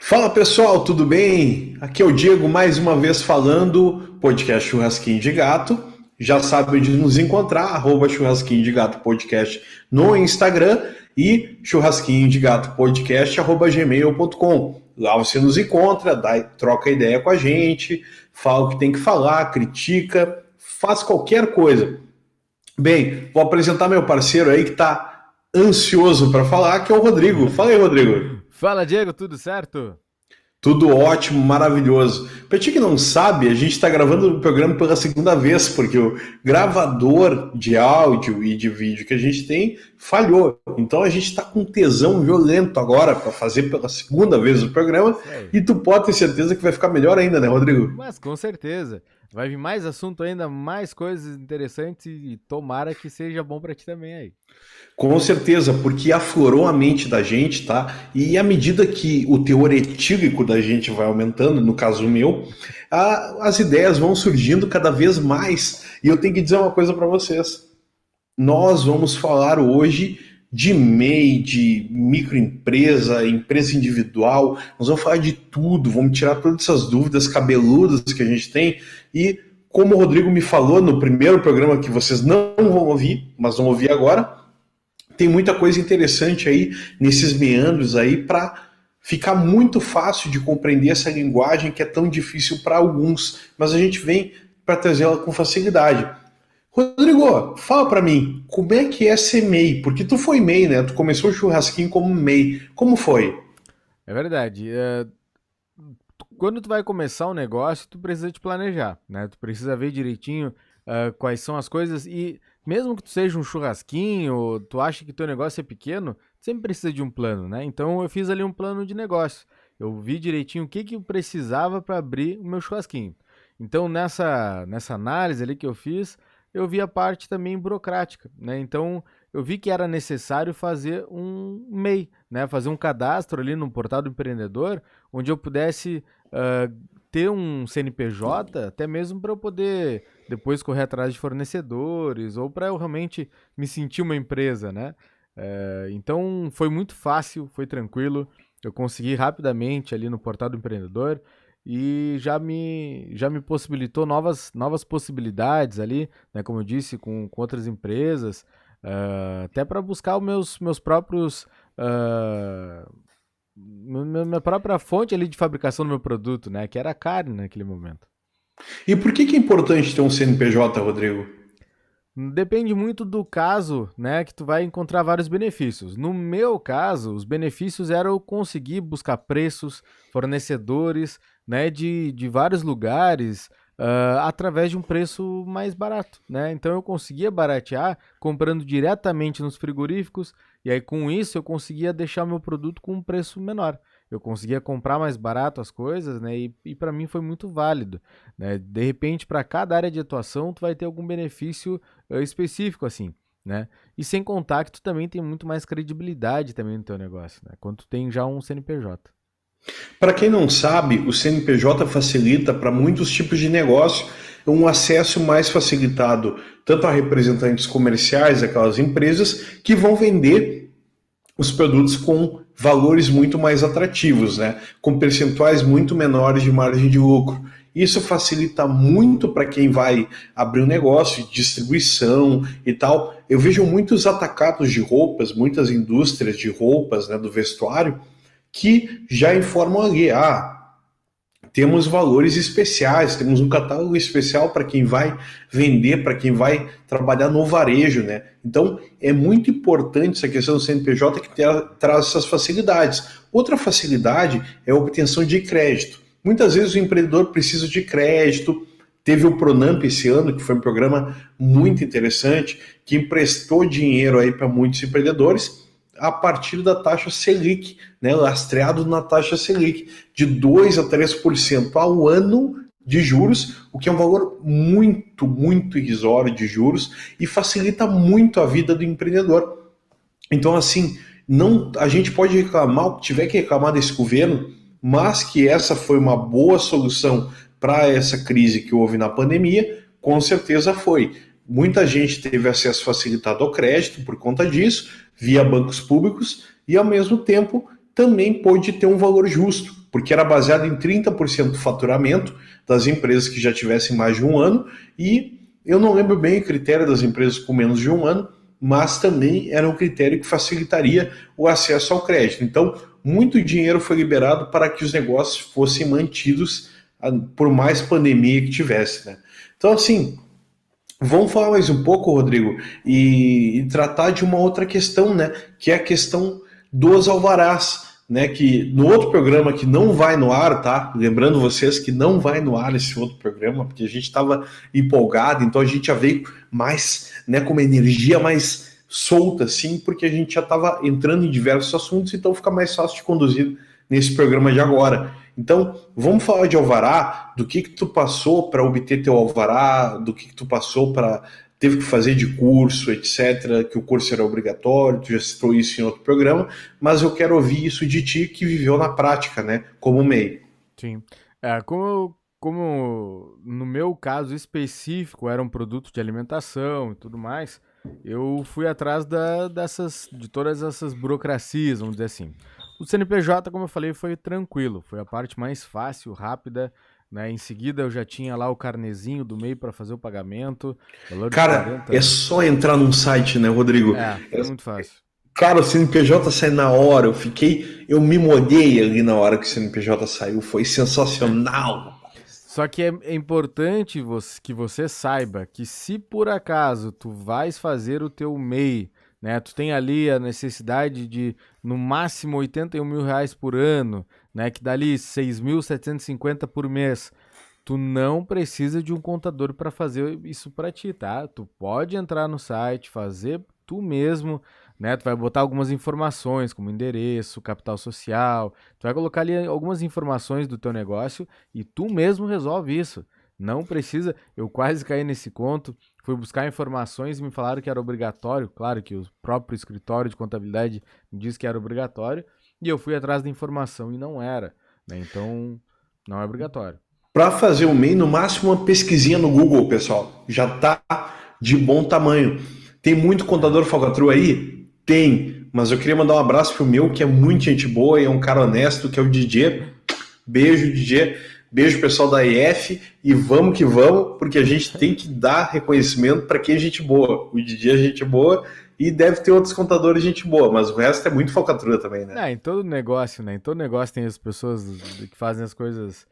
Fala pessoal, tudo bem? Aqui é o Diego mais uma vez falando, podcast Churrasquinho de Gato. Já sabe onde nos encontrar, @churrasquinho de gato podcast no Instagram e churrasquinho de gato podcast @gmail.com. Lá você nos encontra, troca ideia com a gente, fala o que tem que falar, critica, faz qualquer coisa. Bem, vou apresentar meu parceiro aí que está ansioso para falar, que é o Rodrigo. Fala aí, Rodrigo. Fala, Diego, tudo certo? Tudo ótimo, maravilhoso. Para ti que não sabe, a gente está gravando o programa pela segunda vez, porque o gravador de áudio e de vídeo que a gente tem falhou. Então a gente está com tesão violento agora para fazer pela segunda vez o programa. E tu pode ter certeza que vai ficar melhor ainda, né, Rodrigo? Mas com certeza. Vai vir mais assunto ainda, mais coisas interessantes e tomara que seja bom para ti também aí. Com certeza, porque aflorou a mente da gente, tá? E à medida que o teor etílico da gente vai aumentando, no caso meu, as ideias vão surgindo cada vez mais. E eu tenho que dizer uma coisa para vocês. Nós vamos falar hoje de MEI, de microempresa, empresa individual. Nós vamos falar de tudo, vamos tirar todas essas dúvidas cabeludas que a gente tem. E como o Rodrigo me falou no primeiro programa, que vocês não vão ouvir, mas vão ouvir agora, tem muita coisa interessante aí nesses meandros aí para ficar muito fácil de compreender essa linguagem que é tão difícil para alguns, mas a gente vem para trazê-la com facilidade. Rodrigo, fala para mim, como é que é ser MEI? Porque tu foi MEI, né? Tu começou o churrasquinho como MEI. Como foi? É verdade. Quando tu vai começar um negócio, tu precisa te planejar, né? Tu precisa ver direitinho quais são as coisas e mesmo que tu seja um churrasquinho, tu acha que teu negócio é pequeno, tu sempre precisa de um plano, né? Então eu fiz ali um plano de negócio. Eu vi direitinho o que eu precisava para abrir o meu churrasquinho. Então nessa análise ali que eu fiz, eu vi a parte também burocrática, né? Então eu vi que era necessário fazer um MEI, né? Fazer um cadastro ali no portal do empreendedor, onde eu pudesse ter um CNPJ, até mesmo para eu poder depois correr atrás de fornecedores ou para eu realmente me sentir uma empresa, né? Então foi muito fácil, foi tranquilo. Eu consegui rapidamente ali no portal do empreendedor e já me possibilitou novas possibilidades ali, né? Como eu disse, com outras empresas, até para buscar os meus próprios minha própria fonte ali de fabricação do meu produto, né? Que era a carne naquele momento. E por que é importante ter um CNPJ, Rodrigo? Depende muito do caso, né, que tu vai encontrar vários benefícios. No meu caso, os benefícios eram eu conseguir buscar preços, fornecedores, né, de vários lugares, através de um preço mais barato, né? Então eu conseguia baratear comprando diretamente nos frigoríficos e aí com isso eu conseguia deixar meu produto com um preço menor. Eu conseguia comprar mais barato as coisas, né? E para mim foi muito válido, né? De repente, para cada área de atuação, tu vai ter algum benefício específico, assim, né? E sem contar que tu também tem muito mais credibilidade também no teu negócio, né? Quando tu tem já um CNPJ. Para quem não sabe, o CNPJ facilita para muitos tipos de negócio um acesso mais facilitado tanto a representantes comerciais daquelas empresas que vão vender os produtos com valores muito mais atrativos, né? Com percentuais muito menores de margem de lucro. Isso facilita muito para quem vai abrir um negócio de distribuição e tal. Eu vejo muitos atacados de roupas, muitas indústrias de roupas, né, do vestuário, que já informam ali, temos valores especiais, temos um catálogo especial para quem vai vender, para quem vai trabalhar no varejo, né? Então, é muito importante essa questão do CNPJ que traz essas facilidades. Outra facilidade é a obtenção de crédito. Muitas vezes o empreendedor precisa de crédito. Teve o Pronamp esse ano, que foi um programa muito interessante, que emprestou dinheiro aí para muitos empreendedores a partir da taxa Selic, né, lastreado na taxa Selic, de 2 a 3% ao ano de juros, o que é um valor muito, muito irrisório de juros e facilita muito a vida do empreendedor. Então, assim, a gente pode reclamar o que tiver que reclamar desse governo, mas que essa foi uma boa solução para essa crise que houve na pandemia, com certeza foi. Muita gente teve acesso facilitado ao crédito por conta disso, via bancos públicos, e ao mesmo tempo também pôde ter um valor justo. porque era baseado em 30% do faturamento das empresas que já tivessem mais de um ano, e eu não lembro bem o critério das empresas com menos de um ano, mas também era um critério que facilitaria o acesso ao crédito. Então, muito dinheiro foi liberado para que os negócios fossem mantidos por mais pandemia que tivesse, né? Então, assim, vamos falar mais um pouco, Rodrigo, e tratar de uma outra questão, né? Que é a questão dos alvarás, né? Que no outro programa que não vai no ar, tá? Lembrando vocês que não vai no ar esse outro programa, porque a gente estava empolgado, então a gente já veio mais, né? Com uma energia mais solta, assim, porque a gente já estava entrando em diversos assuntos, então fica mais fácil de conduzir nesse programa de agora. Então, vamos falar de alvará, do que tu passou para obter teu alvará, do que tu passou para teve que fazer de curso, etc., que o curso era obrigatório, tu já citou isso em outro programa, mas eu quero ouvir isso de ti que viveu na prática, né, como MEI. Sim. Como no meu caso específico era um produto de alimentação e tudo mais, eu fui atrás de todas essas burocracias, vamos dizer assim. O CNPJ, como eu falei, foi tranquilo, foi a parte mais fácil, rápida, né? Em seguida eu já tinha lá o carnezinho do MEI para fazer o pagamento, valor de Cara, 40. é só entrar num site, né, Rodrigo? Foi muito fácil. Cara, o CNPJ sai na hora, eu me molhei ali na hora que o CNPJ saiu, foi sensacional. Só que é importante que você saiba que se por acaso tu vais fazer o teu MEI, né, tu tem ali a necessidade de no máximo R$ 81.000 por ano, né, que dá ali 6.750 por mês, tu não precisa de um contador para fazer isso para ti, tá? Tu pode entrar no site, fazer tu mesmo, né? Tu vai botar algumas informações, como endereço, capital social, tu vai colocar ali algumas informações do teu negócio e tu mesmo resolve isso. Não precisa, eu quase caí nesse conto, fui buscar informações e me falaram que era obrigatório, claro que o próprio escritório de contabilidade me disse que era obrigatório, e eu fui atrás da informação e não era, né? Então, não é obrigatório. Para fazer o MEI, no máximo uma pesquisinha no Google, pessoal, já tá de bom tamanho. Tem muito contador falcatrua aí? Tem, mas eu queria mandar um abraço pro meu, que é muito gente boa e é um cara honesto, que é o DJ. Beijo, DJ. Beijo, pessoal da EF. E vamos que vamos, porque a gente tem que dar reconhecimento para quem é gente boa. O DJ é gente boa e deve ter outros contadores de gente boa, mas o resto é muito falcatrua também, né? Em todo negócio, né? Em todo negócio tem as pessoas que fazem as coisas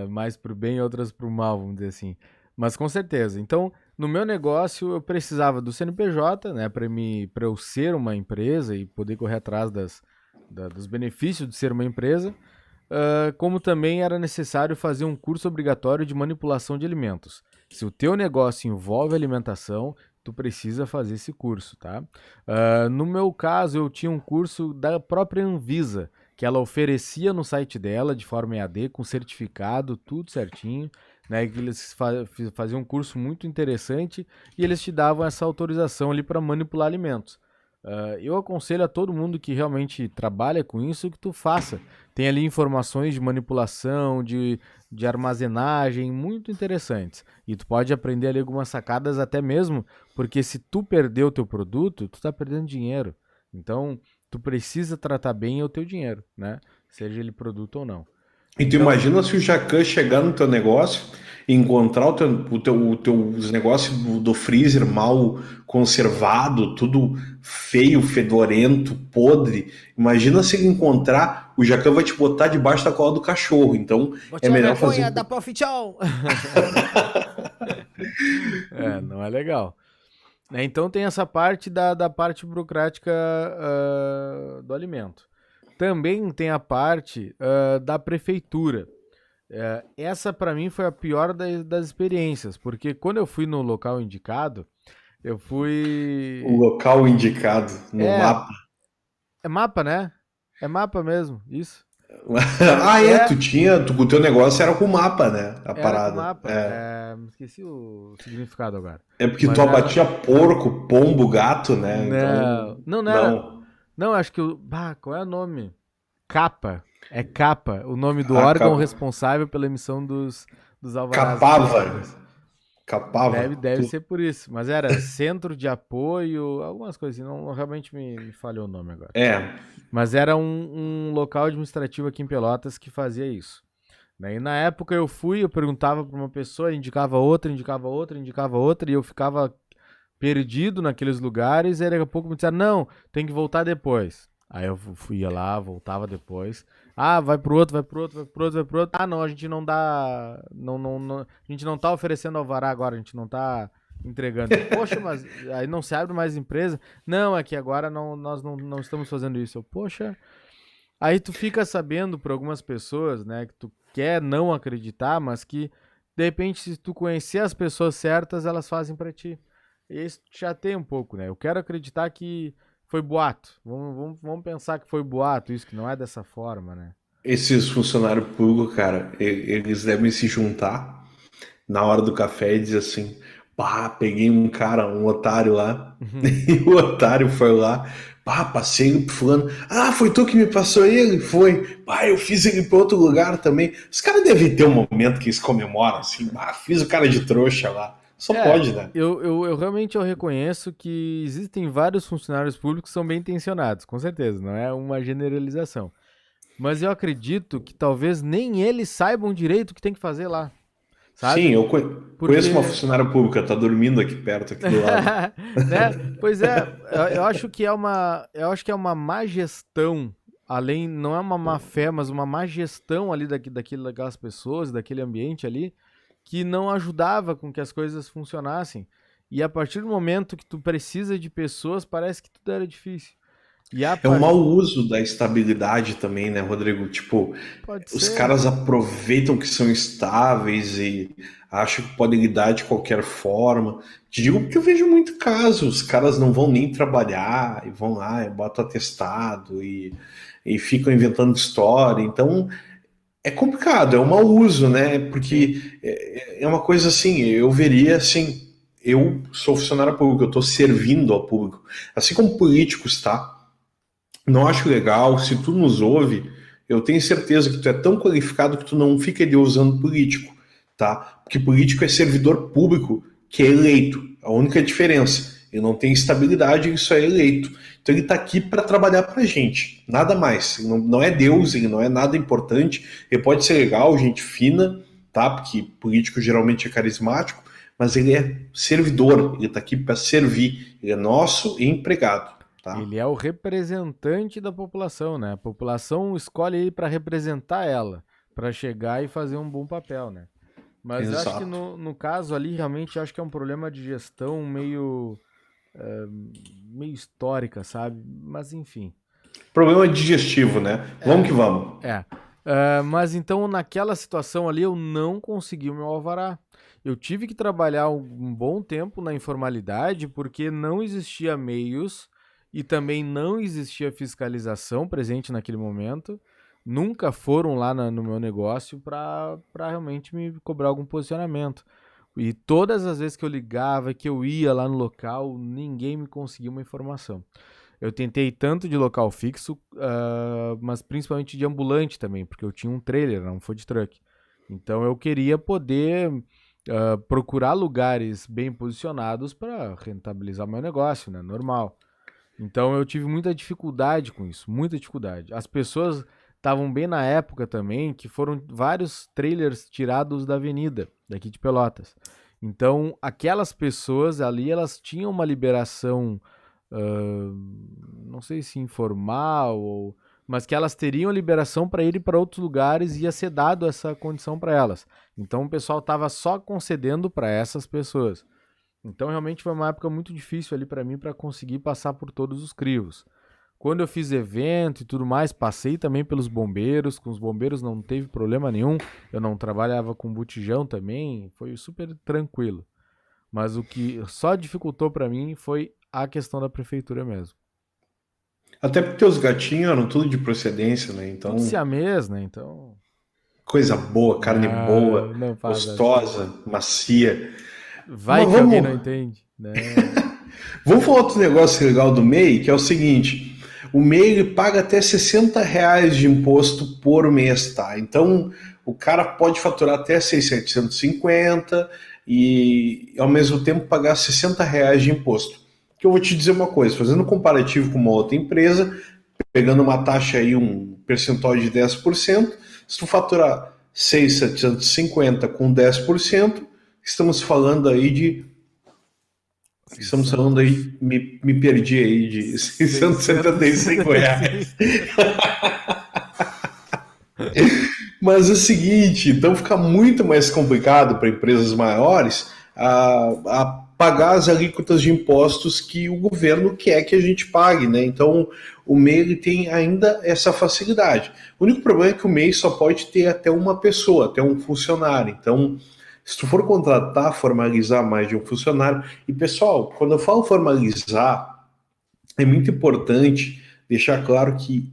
mais pro bem e outras pro mal, vamos dizer assim. Mas com certeza. Então, no meu negócio, eu precisava do CNPJ, né, para eu ser uma empresa e poder correr atrás dos benefícios de ser uma empresa, como também era necessário fazer um curso obrigatório de manipulação de alimentos. Se o teu negócio envolve alimentação, tu precisa fazer esse curso, tá? No meu caso, eu tinha um curso da própria Anvisa, que ela oferecia no site dela de forma EAD, com certificado, tudo certinho, né? Que eles faziam um curso muito interessante e eles te davam essa autorização ali para manipular alimentos. Eu aconselho a todo mundo que realmente trabalha com isso que tu faça. Tem ali informações de manipulação, de armazenagem muito interessantes. E tu pode aprender ali algumas sacadas até mesmo, porque se tu perder o teu produto, tu tá perdendo dinheiro. Então, tu precisa tratar bem o teu dinheiro, né? Seja ele produto ou não. E tu imagina se o Jacan chegar no teu negócio e encontrar os negócios do freezer mal conservado, tudo feio, fedorento, podre. Imagina se ele encontrar, o Jacan vai te botar debaixo da cola do cachorro. Então é melhor fazer. Da Profitol! Não é legal. Então tem essa parte da parte burocrática do alimento. Também tem a parte da prefeitura. Essa para mim foi a pior das experiências, porque quando eu fui no local indicado, eu fui... O local indicado no mapa. É mapa, né? É mapa mesmo, isso. O teu negócio era com mapa, né? A Era parada. com mapa. Esqueci o significado agora. É porque tu abatia porco, pombo, gato, né? Não era. Não, acho que qual é o nome? CAPA. É CAPA, o nome do órgão responsável pela emissão dos alvarás. Capava. Capava Deve tudo. ser por isso. Mas era centro de apoio, algumas coisas assim. Não, realmente me falhou o nome agora. É, Mas era um local administrativo aqui em Pelotas que fazia isso. Né? E na época eu fui, eu perguntava para uma pessoa, indicava outra, indicava outra, indicava outra, e eu ficava perdido naqueles lugares, e daqui a pouco me disseram, não, tem que voltar depois. Aí eu ia lá, voltava depois. Ah, vai pro outro, vai pro outro, vai pro outro, vai pro outro. Ah, não, a gente não dá. A gente não tá oferecendo alvará agora, a gente não tá entregando. Eu, poxa, mas aí não se abre mais empresa? Não, é que agora nós não estamos fazendo isso. Eu, poxa. Aí tu fica sabendo por algumas pessoas, né, que tu quer não acreditar, mas que de repente se tu conhecer as pessoas certas, elas fazem pra ti. E isso te chateia um pouco, né? Eu quero acreditar que foi boato. Vamos pensar que foi boato, isso que não é dessa forma, né? esses funcionários públicos, cara, eles devem se juntar na hora do café e dizer assim: pá, peguei um cara, um otário lá, e o otário foi lá, pá, passei ele pro fulano, ah, foi tu que me passou ele? Foi, pá, eu fiz ele pra outro lugar também. Os caras devem ter um momento que eles comemoram assim, ah, fiz o cara de trouxa lá. Só É, pode, né? eu realmente eu reconheço que existem vários funcionários públicos que são bem intencionados, com certeza, não é uma generalização. Mas eu acredito que talvez nem eles saibam direito o que tem que fazer lá, Sim, sabe? conheço uma Porque funcionária pública, tá dormindo aqui perto, aqui do lado. né? Pois é, eu acho que eu acho que é uma má gestão, além, não é uma má fé, mas uma má gestão ali daquelas pessoas, daquele ambiente ali, que não ajudava com que as coisas funcionassem. E a partir do momento que tu precisa de pessoas, parece que tudo era difícil. E a É um par... mau uso da estabilidade também, né, Rodrigo? Tipo, Pode os ser. caras aproveitam que são estáveis e acham que podem lidar de qualquer forma. Te digo porque eu vejo muito caso, os caras não vão nem trabalhar e vão lá e botam atestado e ficam inventando história. Então, é complicado, é um mau uso, né? Sim. Porque é uma coisa assim, eu veria assim, eu sou funcionário público, eu estou servindo ao público. Assim como políticos, tá? Não acho legal, se tu nos ouve, eu tenho certeza que tu é tão qualificado que tu não fica ali usando político, tá? Porque político é servidor público que é eleito, a única diferença. Ele não tem estabilidade, ele só é eleito. Então ele está aqui para trabalhar para a gente, nada mais. Ele não é Deus, ele não é nada importante. Ele pode ser legal, gente fina, tá? Porque político geralmente é carismático, mas ele é servidor, ele está aqui para servir. Ele é nosso empregado, tá? Ele é o representante da população, né? A população escolhe ele para representar ela, para chegar e fazer um bom papel, né? Mas eu acho que Exato. no caso ali, realmente, eu acho que é um problema de gestão meio histórica, sabe? Mas enfim. Problema digestivo, né? Vamos É, que vamos. é. Mas então, naquela situação ali, eu não consegui o meu alvará. Eu tive que trabalhar um bom tempo na informalidade, porque não existia meios e também não existia fiscalização presente naquele momento. Nunca foram lá no meu negócio para realmente me cobrar algum posicionamento. E todas as vezes que eu ligava, que eu ia lá no local, ninguém me conseguia uma informação. Eu tentei tanto de local fixo, mas principalmente de ambulante também, porque eu tinha um trailer, não um food truck. Então eu queria poder procurar lugares bem posicionados para rentabilizar meu negócio, né? Normal. Então eu tive muita dificuldade com isso, muita dificuldade. As pessoas estavam bem na época também que foram vários trailers tirados da avenida, daqui de Pelotas. Então aquelas pessoas ali, elas tinham uma liberação, ah, não sei se informal, mas que elas teriam liberação para ir para outros lugares e ia ser dado essa condição para elas. Então o pessoal estava só concedendo para essas pessoas. Então realmente foi uma época muito difícil ali para mim para conseguir passar por todos os crivos. Quando eu fiz evento e tudo mais, passei também pelos bombeiros. Com os bombeiros não teve problema nenhum. Eu não trabalhava com botijão também, foi super tranquilo. Mas o que só dificultou para mim foi a questão da prefeitura mesmo. Até porque os gatinhos eram tudo de procedência, né? Tudo Então, siamês, né? Então, coisa boa, carne boa, não faz assim. gostosa, macia. Vai Mas que alguém não vamos, entende, né? vamos falar outro negócio legal do MEI, que é o seguinte: o MEI ele paga até R$ 60 de imposto por mês, tá? Então, o cara pode faturar até 6.750 e ao mesmo tempo pagar R$ 60 de imposto. Que eu vou te dizer uma coisa, fazendo um comparativo com uma outra empresa, pegando uma taxa aí, um percentual de 10%, se tu faturar 6.750 com 10%, estamos falando aí de... Estamos falando aí, me perdi aí, de R$ 675. Mas é o seguinte, então fica muito mais complicado para empresas maiores a pagar as alíquotas de impostos que o governo quer que a gente pague, né? Então o MEI ele tem ainda essa facilidade. O único problema é que o MEI só pode ter até uma pessoa, até um funcionário. Então, se tu for contratar, formalizar mais de um funcionário, e pessoal, quando eu falo formalizar, é muito importante deixar claro que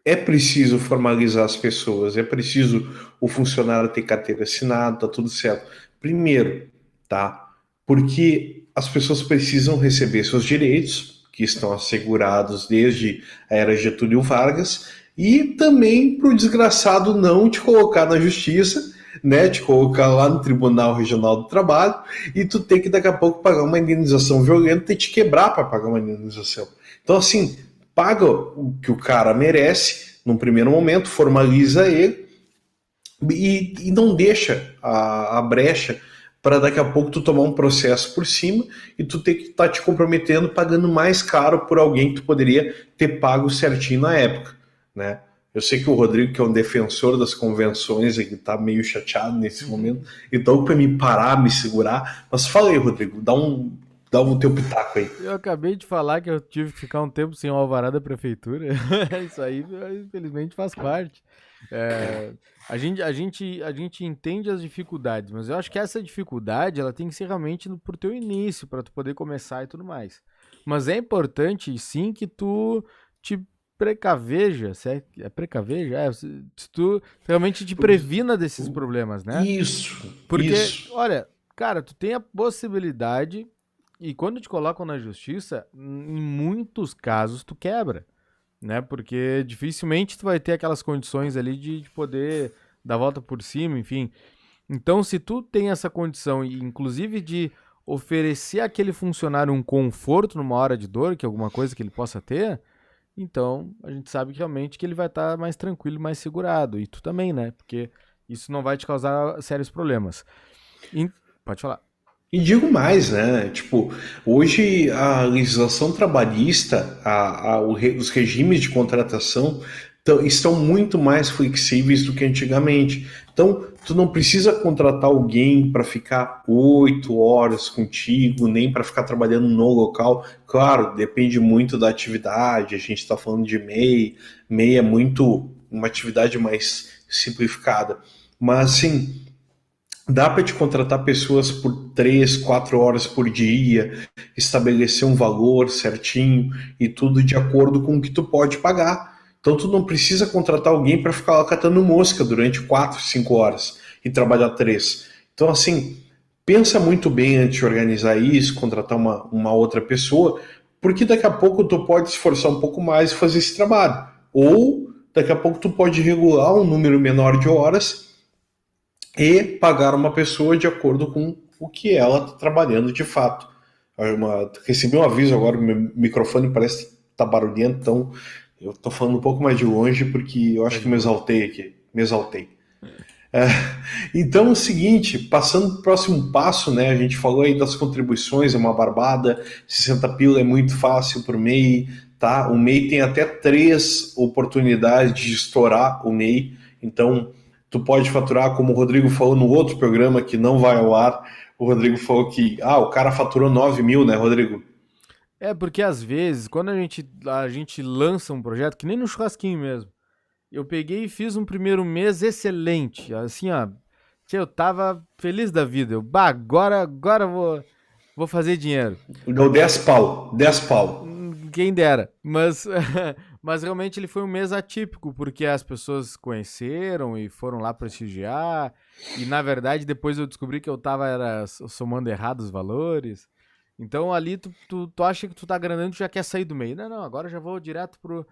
é preciso formalizar as pessoas, é preciso o funcionário ter carteira assinada, tá tudo certo. Primeiro, tá? Porque as pessoas precisam receber seus direitos, que estão assegurados desde a era Getúlio Vargas, e também para o desgraçado não te colocar na justiça, né? Te colocar lá no Tribunal Regional do Trabalho e tu ter que daqui a pouco pagar uma indenização violenta e te quebrar para pagar uma indenização. Então, assim, paga o que o cara merece num primeiro momento, formaliza ele e não deixa a brecha para daqui a pouco tu tomar um processo por cima e tu ter que estar te comprometendo pagando mais caro por alguém que tu poderia ter pago certinho na época, né? Eu sei que o Rodrigo, que é um defensor das convenções, ele tá meio chateado nesse momento, então para me parar, me segurar, mas fala aí, Rodrigo, dá um teu pitaco aí. Eu acabei de falar que eu tive que ficar um tempo sem o alvará da prefeitura. Isso aí, infelizmente, faz parte. É, a gente entende as dificuldades, mas eu acho que essa dificuldade ela tem que ser realmente por teu início, para tu poder começar e tudo mais. Mas é importante, sim, que tu te precaveja, se é precaveja? Se tu realmente te previna desses problemas, né? Porque, Isso. olha, cara, tu tem a possibilidade e quando te colocam na justiça, em muitos casos tu quebra, né? Porque dificilmente tu vai ter aquelas condições ali de poder dar a volta por cima, enfim. Então, se tu tem essa condição, e inclusive de oferecer àquele funcionário um conforto numa hora de dor, que é alguma coisa que ele possa ter, então a gente sabe que realmente que ele vai estar mais tranquilo, mais segurado. E tu também, né? Porque isso não vai te causar sérios problemas. Pode falar. E digo mais, né? Tipo, hoje a legislação trabalhista, os regimes de contratação estão muito mais flexíveis do que antigamente. Então, tu não precisa contratar alguém para ficar 8 horas contigo, nem para ficar trabalhando no local. Claro, depende muito da atividade. A gente está falando de MEI. MEI é muito uma atividade mais simplificada. Mas, assim, dá para te contratar pessoas por 3, 4 horas por dia, estabelecer um valor certinho e tudo de acordo com o que tu pode pagar. Então tu não precisa contratar alguém para ficar lá catando mosca durante 4, 5 horas e trabalhar 3. Então assim, pensa muito bem antes de organizar isso, contratar uma outra pessoa, porque daqui a pouco tu pode se esforçar um pouco mais e fazer esse trabalho. Ou daqui a pouco tu pode regular um número menor de horas e pagar uma pessoa de acordo com o que ela está trabalhando de fato. Recebi um aviso agora, meu microfone parece que está barulhento, então eu estou falando um pouco mais de longe porque eu acho que me exaltei aqui. Me exaltei. Então é o seguinte, passando para o próximo passo, né? A gente falou aí das contribuições, é uma barbada, 60 pila é muito fácil para o MEI, tá? O MEI tem até 3 oportunidades de estourar o MEI, então tu pode faturar, como o Rodrigo falou no outro programa que não vai ao ar, o Rodrigo falou que o cara faturou 9 mil, né, Rodrigo? É, porque às vezes, quando a gente lança um projeto, que nem no churrasquinho mesmo, eu peguei e fiz um primeiro mês excelente, assim, ó, eu tava feliz da vida, agora eu vou fazer dinheiro. Deu 10 pau, 10 pau. Quem dera, mas, mas realmente ele foi um mês atípico, porque as pessoas conheceram e foram lá prestigiar, e na verdade depois eu descobri que eu tava somando errado os valores. Então ali tu acha que tu tá grandando, tu já quer sair do meio. Não, agora eu já vou direto pro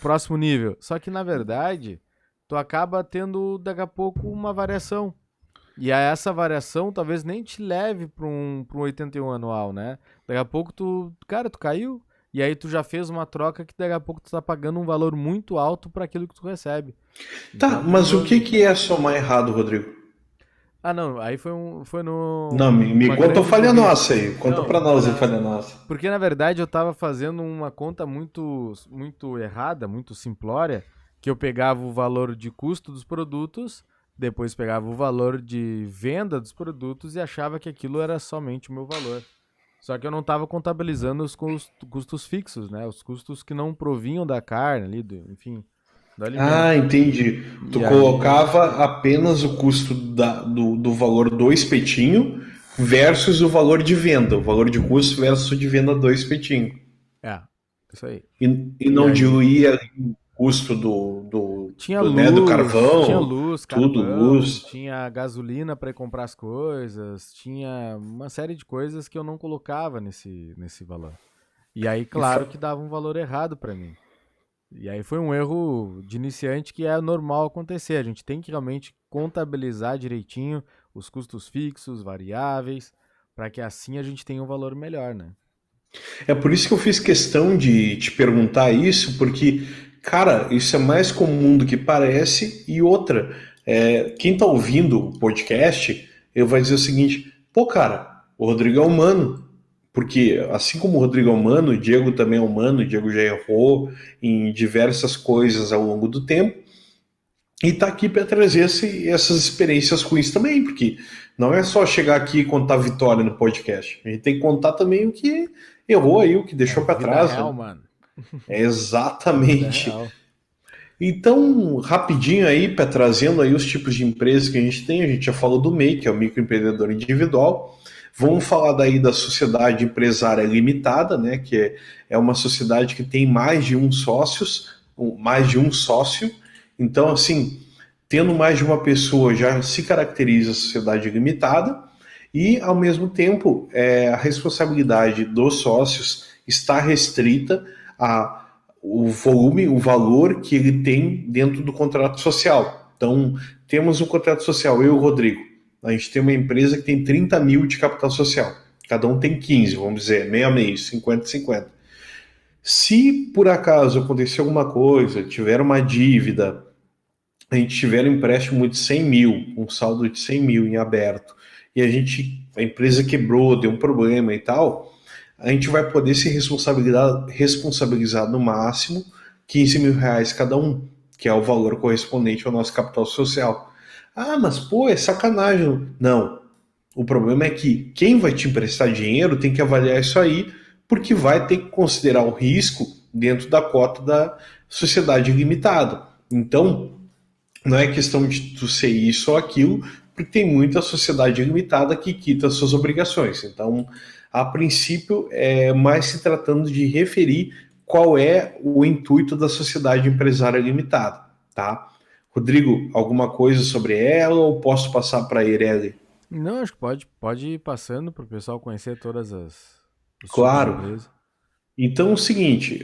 próximo nível. Só que na verdade, tu acaba tendo daqui a pouco uma variação. E aí essa variação talvez nem te leve para um 81 anual, né? Daqui a pouco tu caiu, e aí tu já fez uma troca que daqui a pouco tu tá pagando um valor muito alto para aquilo que tu recebe. Tá, Então é mas o perigoso. que é somar errado, Rodrigo? Ah, não, aí foi Não, me uma conta a grande falha burrice. nossa aí. Conta Não, pra nós a falha nossa. porque na verdade eu tava fazendo uma conta muito errada, muito simplória, que eu pegava o valor de custo dos produtos, depois pegava o valor de venda dos produtos e achava que aquilo era somente o meu valor. Só que eu não estava contabilizando os custos fixos, né? Os custos que não provinham da carne ali, enfim, do Ah, alimento. entendi. Tu E aí, colocava apenas o custo do valor do espetinho versus o valor de venda, o valor de custo versus o de venda do espetinho. é, isso aí. E E não aí diluía o custo né, do tinha carvão, luz, tudo, carvão, luz. tinha gasolina para ir comprar as coisas, tinha uma série de coisas que eu não colocava nesse valor. E aí, E claro que dava um valor errado para mim. E aí foi um erro de iniciante que é normal acontecer. A gente tem que realmente contabilizar direitinho os custos fixos, variáveis, para que assim a gente tenha um valor melhor, né? É por isso que eu fiz questão de te perguntar isso, porque, cara, isso é mais comum do que parece. E outra, quem está ouvindo o podcast, ele vai dizer o seguinte: pô, cara, o Rodrigo é humano. Porque, assim como o Rodrigo é humano, o Diego também é humano, o Diego já errou em diversas coisas ao longo do tempo. E tá aqui para trazer essas experiências ruins também, porque não é só chegar aqui e contar vitória no podcast. A gente tem que contar também o que errou aí, o que É deixou para vida trás, real, né? mano. É É vida exatamente. real. Então, rapidinho aí, para trazendo aí os tipos de empresas que a gente já falou do MEI, que é o microempreendedor individual. Vamos falar daí da sociedade empresária limitada, né? É uma sociedade que tem mais de um sócio. Então, assim, tendo mais de uma pessoa já se caracteriza a sociedade limitada e, ao mesmo tempo, a responsabilidade dos sócios está restrita a o volume, o valor que ele tem dentro do contrato social. Então, temos um contrato social, eu e o Rodrigo. A gente tem uma empresa que tem 30 mil de capital social. Cada um tem 15, vamos dizer, meio a meio, 50-50. Se por acaso acontecer alguma coisa, tiver uma dívida, a gente tiver um empréstimo de 100 mil, um saldo de 100 mil em aberto, e a empresa quebrou, deu um problema e tal, a gente vai poder se responsabilizar no máximo 15 mil reais cada um, que é o valor correspondente ao nosso capital social. Ah, mas pô, é sacanagem. Não. O problema é que quem vai te emprestar dinheiro tem que avaliar isso aí, porque vai ter que considerar o risco dentro da cota da sociedade limitada. Então, não é questão de tu ser isso ou aquilo, porque tem muita sociedade limitada que quita suas obrigações. Então, a princípio, é mais se tratando de referir qual é o intuito da sociedade empresária limitada, tá? Rodrigo, alguma coisa sobre ela ou posso passar para a Ireli? Não, acho que pode ir passando para o pessoal conhecer os tipos de Claro. empresa. Então, é o seguinte,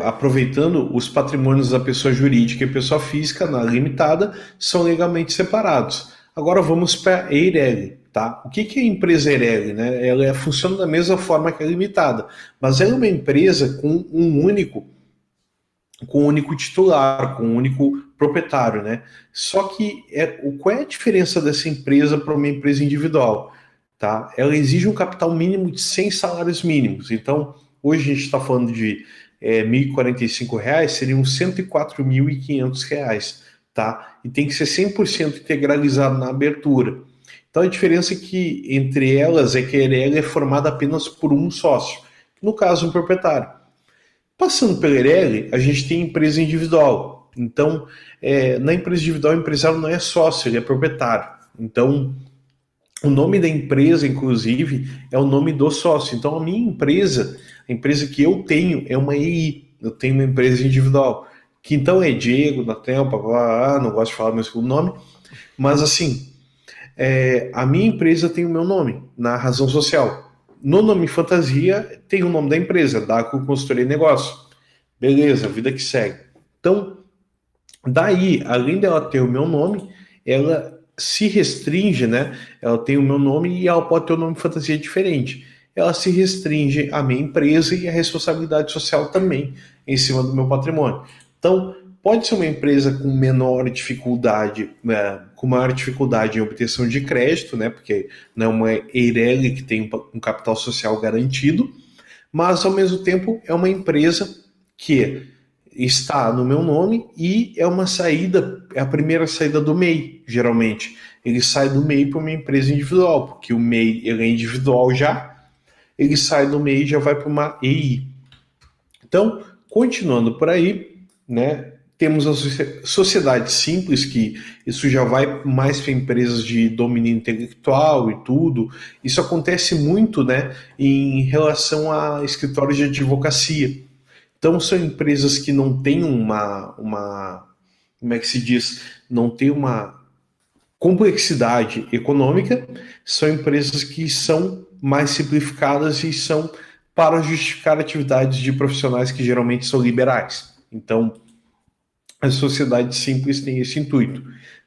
aproveitando os patrimônios da pessoa jurídica e pessoa física na limitada são legalmente separados. Agora vamos para a Eireli, tá? O que é a empresa Eireli, né? Ela funciona da mesma forma que a limitada, mas ela é uma empresa com um único titular, com um único proprietário, né? Só que qual é a diferença dessa empresa para uma empresa individual? Tá? Ela exige um capital mínimo de 100 salários mínimos. Então, hoje a gente está falando de R$ 1.045, seriam R$ 104.500, tá? E tem que ser 100% integralizado na abertura. Então, a diferença entre elas é que ela é formada apenas por um sócio, no caso, um proprietário. Passando pela Eireli, a gente tem empresa individual. Então, na empresa individual, o empresário não é sócio, ele é proprietário. Então, o nome da empresa, inclusive, é o nome do sócio. Então, a minha empresa, a empresa que eu tenho, é uma EI. Eu tenho uma empresa individual. Que então é Diego, Natel, papá, não gosto de falar meu segundo nome. Mas, assim, a minha empresa tem o meu nome, na razão social. No nome fantasia, tem o nome da empresa, Daco Consultoria e Negócio. Beleza, vida que segue. Então, daí, além dela ter o meu nome, ela se restringe, né? Ela tem o meu nome e ela pode ter um nome fantasia diferente. Ela se restringe à minha empresa e à responsabilidade social também em cima do meu patrimônio. Então, pode ser uma empresa com menor dificuldade, com maior dificuldade em obtenção de crédito, né? Porque não é uma Eireli que tem um capital social garantido, mas ao mesmo tempo é uma empresa que está no meu nome e é uma saída, é a primeira saída do MEI, geralmente. Ele sai do MEI para uma empresa individual, porque o MEI ele é individual já, ele sai do MEI e já vai para uma EI. Então, continuando por aí, né, temos a sociedade simples, que isso já vai mais para empresas de domínio intelectual e tudo. Isso acontece muito, né, em relação a escritórios de advocacia. Então, são empresas que não têm como é que se diz? Não tem uma complexidade econômica, são empresas que são mais simplificadas e são para justificar atividades de profissionais que geralmente são liberais. Então, a sociedade simples tem esse intuito.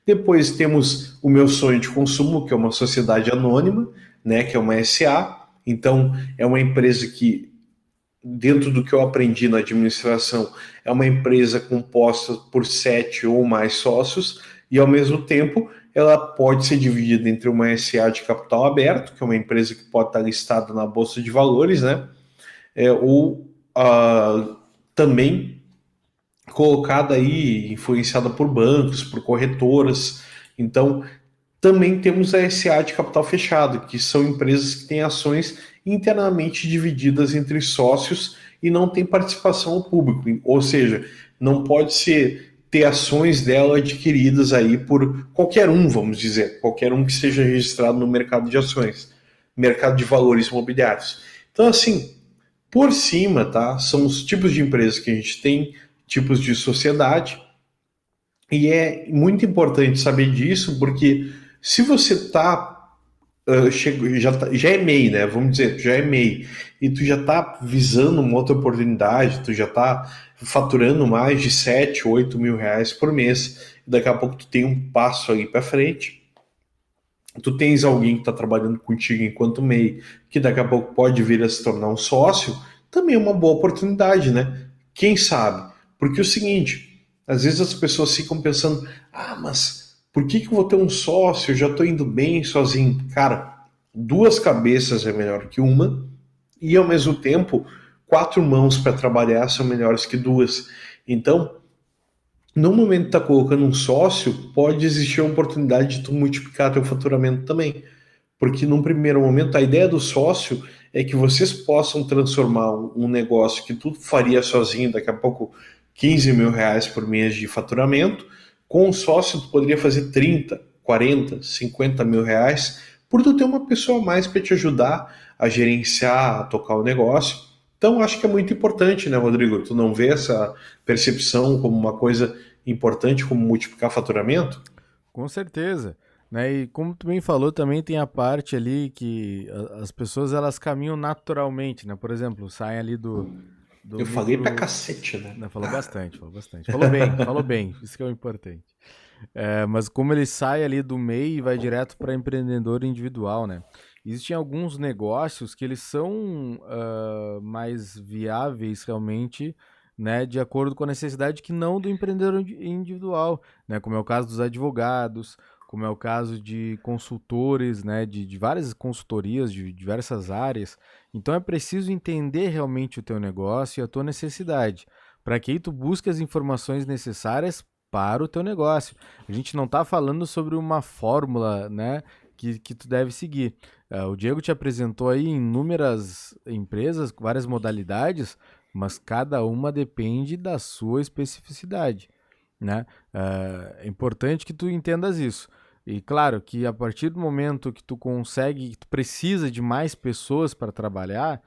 Depois temos o meu sonho de consumo, que é uma sociedade anônima, né, que é uma SA. Então, é uma empresa que, dentro do que eu aprendi na administração, é uma empresa composta por 7 ou mais sócios e, ao mesmo tempo, ela pode ser dividida entre uma SA de capital aberto, que é uma empresa que pode estar listada na Bolsa de Valores, né? Ou também colocada aí, influenciada por bancos, por corretoras. Então, também temos a SA de capital fechado, que são empresas que têm ações internamente divididas entre sócios e não tem participação ao público, ou seja, não pode ser ter ações dela adquiridas aí por qualquer um, vamos dizer, qualquer um que seja registrado no mercado de ações, mercado de valores imobiliários. Então, assim, por cima, tá? São os tipos de empresas que a gente tem, tipos de sociedade, e é muito importante saber disso, porque se você já é MEI, né? Vamos dizer, tu já é MEI e tu já tá visando uma outra oportunidade, tu já tá faturando mais de 7, 8 mil reais por mês, e daqui a pouco tu tem um passo ali para frente. Tu tens alguém que está trabalhando contigo enquanto MEI, que daqui a pouco pode vir a se tornar um sócio, também é uma boa oportunidade, né? Quem sabe? Porque é o seguinte, às vezes as pessoas ficam pensando, mas por que eu vou ter um sócio? Eu já estou indo bem sozinho. Cara, duas cabeças é melhor que uma, e ao mesmo tempo, quatro mãos para trabalhar são melhores que duas. Então, no momento que tá colocando um sócio, pode existir a oportunidade de tu multiplicar teu faturamento também. Porque num primeiro momento, a ideia do sócio é que vocês possam transformar um negócio que tu faria sozinho, daqui a pouco 15 mil reais por mês de faturamento, com um sócio tu poderia fazer 30, 40, 50 mil reais, por tu ter uma pessoa a mais para te ajudar a gerenciar, a tocar o negócio. Então, acho que é muito importante, né, Rodrigo? Tu não vê essa percepção como uma coisa importante, como multiplicar faturamento? Com certeza. Né? E como tu bem falou, também tem a parte ali que as pessoas elas caminham naturalmente, né? Por exemplo, saem ali do Eu falei pra micro. cacete, né? Não, falou bastante, falou bastante. Falou bem, isso que é o importante. Mas como ele sai ali do MEI e vai direto para empreendedor individual, né? Existem alguns negócios que eles são mais viáveis realmente, né, de acordo com a necessidade que não do empreendedor individual, né? Como é o caso dos advogados, como é o caso de consultores, né, de várias consultorias de diversas áreas. Então é preciso entender realmente o teu negócio e a tua necessidade, para que aí tu busque as informações necessárias para o teu negócio. A gente não está falando sobre uma fórmula, né, que tu deve seguir. O Diego te apresentou aí inúmeras empresas, várias modalidades, mas cada uma depende da sua especificidade, né? É importante que tu entendas isso. E claro que a partir do momento que tu consegue, que tu precisa de mais pessoas para trabalhar,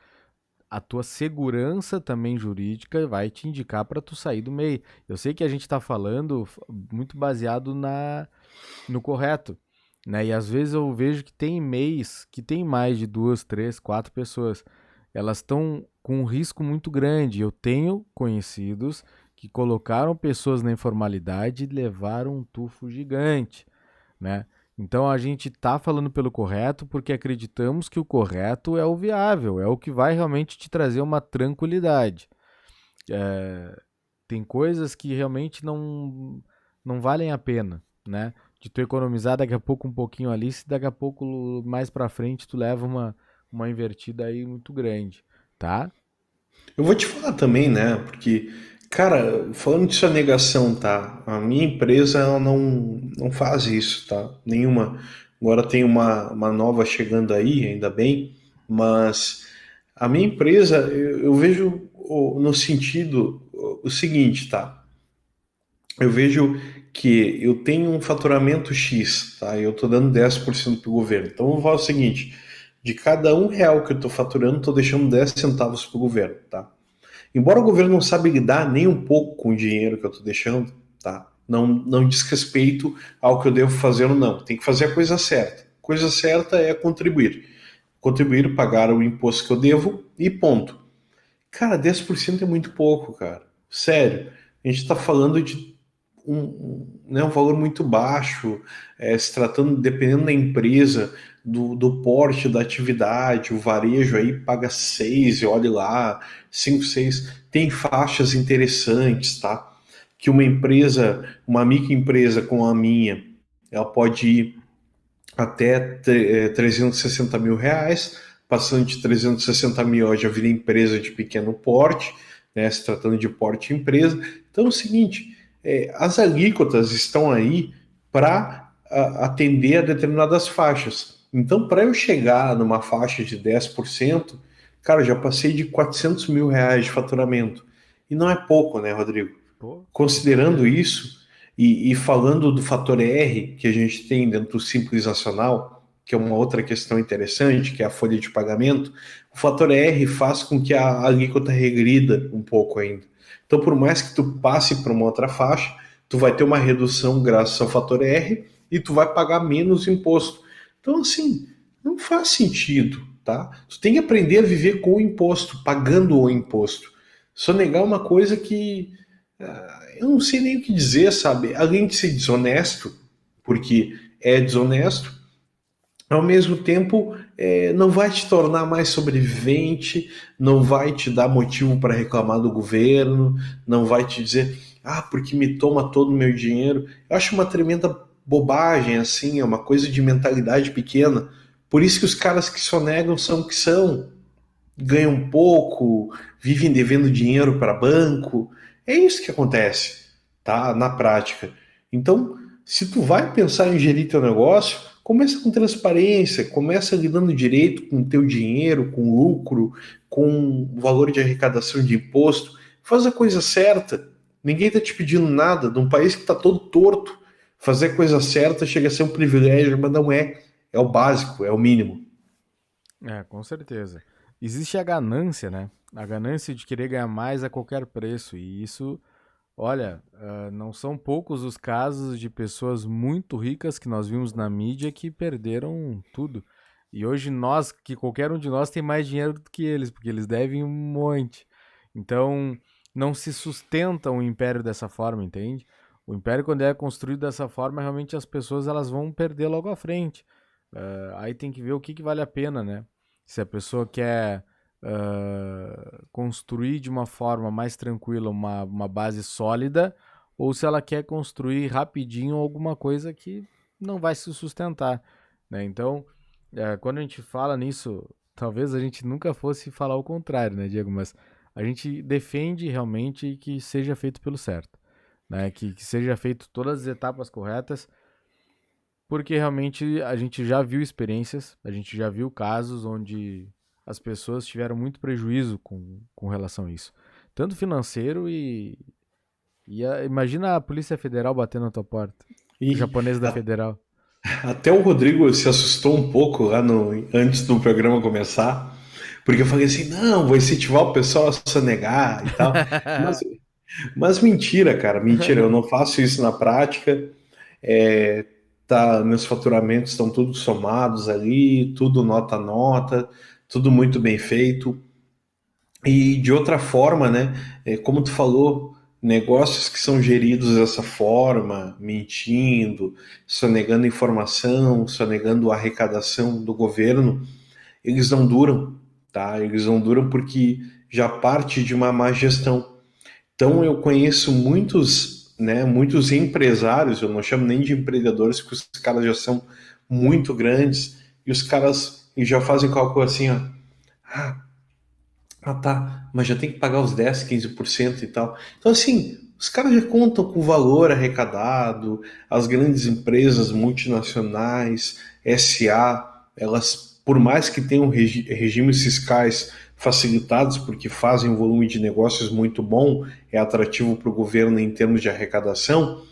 a tua segurança também jurídica vai te indicar para tu sair do MEI. Eu sei que a gente está falando muito baseado no correto, né? E às vezes eu vejo que tem MEIs que tem mais de 2, 3, 4 pessoas. Elas estão com um risco muito grande. Eu tenho conhecidos que colocaram pessoas na informalidade e levaram um tufo gigante, né? Então a gente está falando pelo correto porque acreditamos que o correto é o viável, é o que vai realmente te trazer uma tranquilidade. É, tem coisas que realmente não valem a pena, né? De tu economizar daqui a pouco um pouquinho ali, se daqui a pouco mais pra frente tu leva uma invertida aí muito grande, tá? Eu vou te falar também, né? Porque, cara, falando de sonegação, tá? A minha empresa ela não faz isso, tá? Nenhuma. Agora tem uma nova chegando aí, ainda bem, mas a minha empresa eu vejo no sentido o seguinte, tá? Eu vejo que eu tenho um faturamento X, tá? Eu tô dando 10% pro governo. Então eu vou falar o seguinte: de cada R$ 1 que eu tô faturando, tô deixando 10 centavos pro governo, tá? Embora o governo não saiba lidar nem um pouco com o dinheiro que eu estou deixando, tá? Não diz respeito ao que eu devo fazer ou não. Tem que fazer a coisa certa. Coisa certa é contribuir. Contribuir, pagar o imposto que eu devo e ponto. Cara, 10% é muito pouco, cara. Sério. A gente está falando de um valor muito baixo, se tratando, dependendo da empresa, do porte da atividade, o varejo aí paga 6, e olhe lá, 5, 6. Tem faixas interessantes, tá? Que uma microempresa como a minha, ela pode ir até 360 mil reais, passando de 360 mil, já vira empresa de pequeno porte, né, se tratando de porte empresa. Então é o seguinte, as alíquotas estão aí para atender a determinadas faixas. Então, para eu chegar numa faixa de 10%, cara, eu já passei de 400 mil reais de faturamento. E não é pouco, né, Rodrigo? Pô, com Considerando certeza. isso, e falando do fator R que a gente tem dentro do Simples Nacional, que é uma outra questão interessante, que é a folha de pagamento, o fator R faz com que a alíquota regrida um pouco ainda. Então, por mais que tu passe para uma outra faixa, tu vai ter uma redução graças ao fator R e tu vai pagar menos imposto. Então, assim, não faz sentido, tá? Tu tem que aprender a viver com o imposto, pagando o imposto. Sonegar é uma coisa que eu não sei nem o que dizer, sabe? Além de ser desonesto, porque é desonesto, ao mesmo tempo não vai te tornar mais sobrevivente, não vai te dar motivo para reclamar do governo, não vai te dizer, porque me toma todo o meu dinheiro. Eu acho uma tremenda bobagem, assim, é uma coisa de mentalidade pequena. Por isso que os caras que sonegam são o que são, ganham pouco, vivem devendo dinheiro para banco. É isso que acontece, tá? Na prática. Então, se tu vai pensar em gerir teu negócio, começa com transparência, começa lidando direito com o teu dinheiro, com lucro, com o valor de arrecadação de imposto. Faz a coisa certa. Ninguém está te pedindo nada. Num país que está todo torto, fazer a coisa certa chega a ser um privilégio, mas não é. É o básico, é o mínimo. É, com certeza. Existe a ganância, né? A ganância de querer ganhar mais a qualquer preço. E isso, olha, não são poucos os casos de pessoas muito ricas que nós vimos na mídia que perderam tudo. E hoje nós, que qualquer um de nós tem mais dinheiro do que eles, porque eles devem um monte. Então, não se sustenta um império dessa forma, entende? O império, quando é construído dessa forma, realmente as pessoas elas vão perder logo à frente. Aí tem que ver o que vale a pena, né? Se a pessoa quer construir de uma forma mais tranquila uma base sólida, ou se ela quer construir rapidinho alguma coisa que não vai se sustentar, né? Então, quando a gente fala nisso, talvez a gente nunca fosse falar o contrário, né, Diego? Mas a gente defende realmente que seja feito pelo certo, né? Que seja feito todas as etapas corretas, porque realmente a gente já viu experiências, a gente já viu casos onde as pessoas tiveram muito prejuízo com relação a isso. Tanto financeiro imagina a Polícia Federal batendo na tua porta. O E japonês da Federal. até o Rodrigo se assustou um pouco lá antes do programa começar, porque eu falei assim, não, vou incentivar o pessoal a sonegar e tal. Mas, mas mentira, cara, mentira, eu não faço isso na prática. É, meus faturamentos estão tudo somados ali, tudo nota a nota, tudo muito bem feito. E de outra forma, né, como tu falou, negócios que são geridos dessa forma, mentindo, sonegando informação, sonegando a arrecadação do governo, eles não duram, tá? Eles não duram porque já parte de uma má gestão. Então eu conheço muitos, né, muitos empresários, eu não chamo nem de empreendedores, porque os caras já são muito grandes e os caras já fazem cálculo assim, ó, ah, tá, mas já tem que pagar os 10, 15% e tal. Então assim, os caras já contam com o valor arrecadado, as grandes empresas multinacionais, SA, elas, por mais que tenham regimes fiscais facilitados, porque fazem um volume de negócios muito bom, é atrativo para o governo em termos de arrecadação,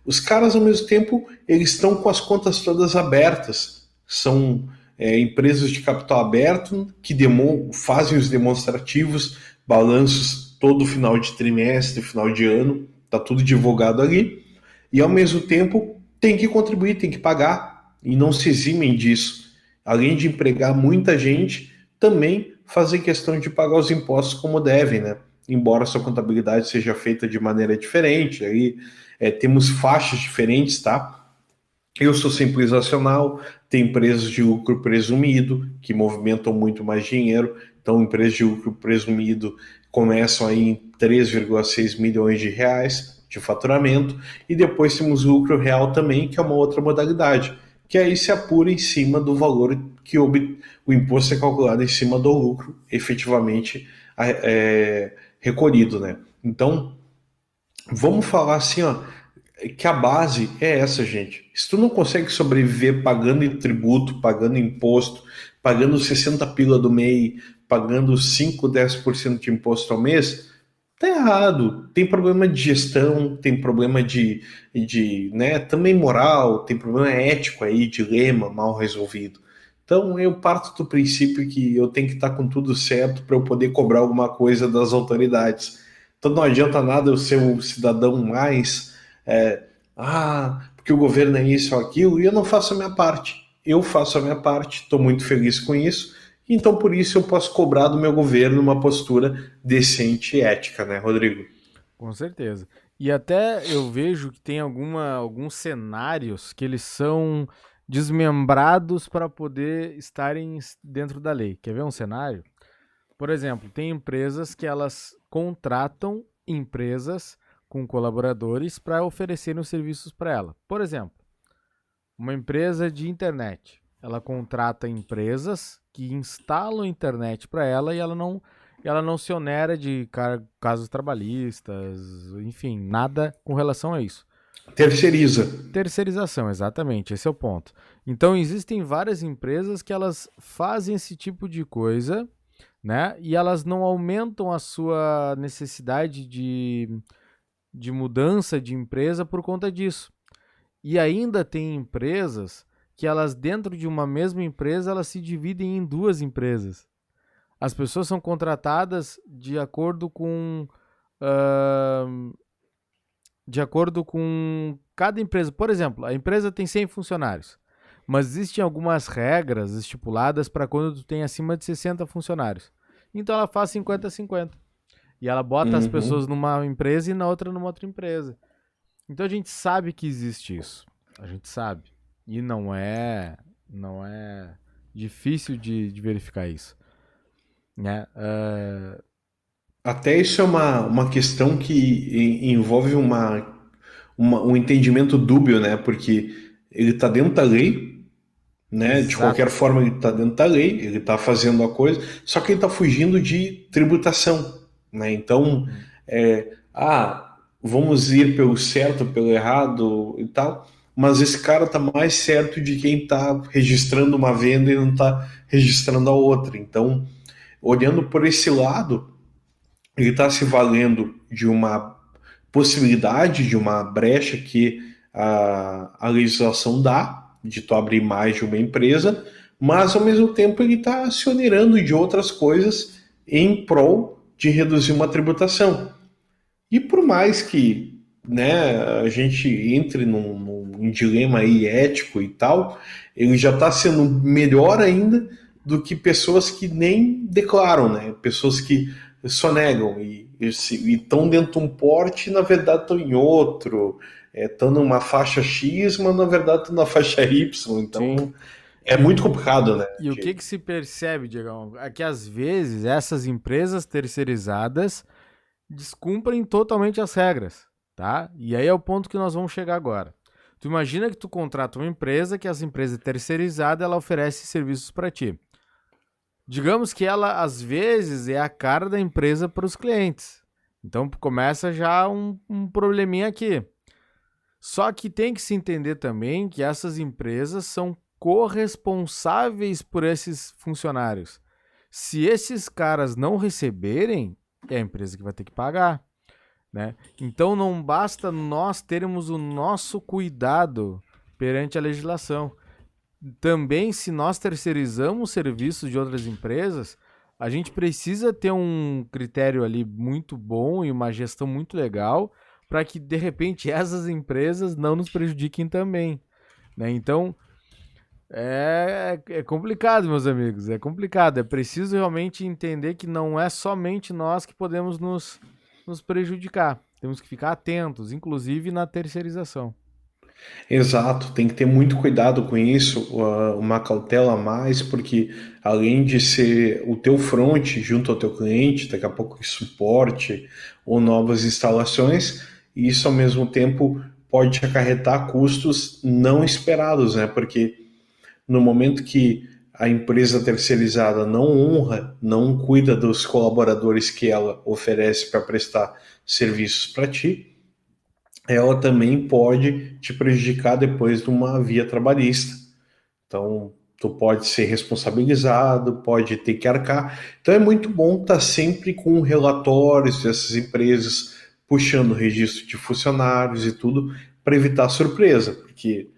os caras, ao mesmo tempo, eles estão com as contas todas abertas. São empresas de capital aberto que fazem os demonstrativos, balanços todo final de trimestre, final de ano, está tudo divulgado ali. E, ao mesmo tempo, tem que contribuir, tem que pagar. E não se eximem disso. Além de empregar muita gente, também fazer questão de pagar os impostos como devem, né? Embora sua contabilidade seja feita de maneira diferente, aí temos faixas diferentes, tá? Eu sou simples nacional, tem empresas de lucro presumido, que movimentam muito mais dinheiro, então empresas de lucro presumido começam aí em 3,6 milhões de reais de faturamento, e depois temos lucro real também, que é uma outra modalidade, que aí se apura em cima do valor que o imposto é calculado em cima do lucro efetivamente recolhido, né? Então, vamos falar assim, ó, que a base é essa, gente. Se tu não consegue sobreviver pagando tributo, pagando imposto, pagando 60 pila do MEI, pagando 5, 10% de imposto ao mês, tá errado. Tem problema de gestão, tem problema né, também moral, tem problema ético aí, dilema mal resolvido. Então eu parto do princípio que eu tenho que estar com tudo certo para eu poder cobrar alguma coisa das autoridades. Então não adianta nada eu ser um cidadão mais, porque o governo é isso ou aquilo, e eu não faço a minha parte. Eu faço a minha parte, estou muito feliz com isso, então por isso eu posso cobrar do meu governo uma postura decente e ética, né, Rodrigo? Com certeza. E até eu vejo que tem alguns cenários que eles são desmembrados para poder estarem dentro da lei. Quer ver um cenário? Por exemplo, tem empresas que elas contratam empresas com colaboradores para oferecerem os serviços para ela. Por exemplo, uma empresa de internet. Ela contrata empresas que instalam internet para ela e ela não se onera de casos trabalhistas, enfim, nada com relação a isso. Terceiriza. Terceirização, exatamente, esse é o ponto. Então existem várias empresas que elas fazem esse tipo de coisa, né? E elas não aumentam a sua necessidade de mudança de empresa por conta disso. E ainda tem empresas que elas, dentro de uma mesma empresa, elas se dividem em duas empresas. As pessoas são contratadas de acordo com cada empresa. Por exemplo, a empresa tem 100 funcionários, mas existem algumas regras estipuladas para quando tu tem acima de 60 funcionários. Então ela faz 50-50. E ela bota as pessoas numa empresa e na outra numa outra empresa. Então a gente sabe que existe isso. A gente sabe. E não é difícil de verificar isso. Né? Até isso é uma questão que envolve um entendimento dúbio, né? Porque ele está dentro da lei, né? De Exato. qualquer forma, ele está dentro da lei, ele está fazendo a coisa, só que ele está fugindo de tributação, né? Então, vamos ir pelo certo, pelo errado e tal, mas esse cara está mais certo de quem está registrando uma venda e não está registrando a outra. Então, olhando por esse lado, ele está se valendo de uma possibilidade, de uma brecha que a legislação dá, de tu abrir mais de uma empresa, mas ao mesmo tempo ele está se onerando de outras coisas em prol de reduzir uma tributação. E por mais que, né, a gente entre num dilema aí ético e tal, ele já está sendo melhor ainda do que pessoas que nem declaram, né? Pessoas que sonegam e estão dentro de um porte e na verdade estão em outro, estão numa faixa X, mas na verdade estão na faixa Y, Sim. então é muito complicado, né, E o que Diego? que se percebe, Diegão? É que às vezes essas empresas terceirizadas descumprem totalmente as regras, tá? E aí é o ponto que nós vamos chegar agora. Tu imagina que tu contrata uma empresa, que essa empresa é terceirizada, ela oferece serviços para ti. Digamos que ela, às vezes, é a cara da empresa para os clientes. Então começa já um probleminha aqui. Só que tem que se entender também que essas empresas são corresponsáveis por esses funcionários. Se esses caras não receberem, é a empresa que vai ter que pagar, né? Então não basta nós termos o nosso cuidado perante a legislação. Também, se nós terceirizamos serviços de outras empresas, a gente precisa ter um critério ali muito bom e uma gestão muito legal para que, de repente, essas empresas não nos prejudiquem também, né? Então, é complicado, meus amigos, é complicado. É preciso realmente entender que não é somente nós que podemos nos prejudicar. Temos que ficar atentos, inclusive na terceirização. Exato, tem que ter muito cuidado com isso, uma cautela a mais, porque além de ser o teu front junto ao teu cliente, daqui a pouco suporte ou novas instalações, isso ao mesmo tempo pode te acarretar custos não esperados, né? Porque no momento que a empresa terceirizada não honra, não cuida dos colaboradores que ela oferece para prestar serviços para ti, ela também pode te prejudicar depois de uma via trabalhista. Então, tu pode ser responsabilizado, pode ter que arcar. Então, é muito bom estar sempre com relatórios dessas empresas, puxando o registro de funcionários e tudo, para evitar surpresa, porque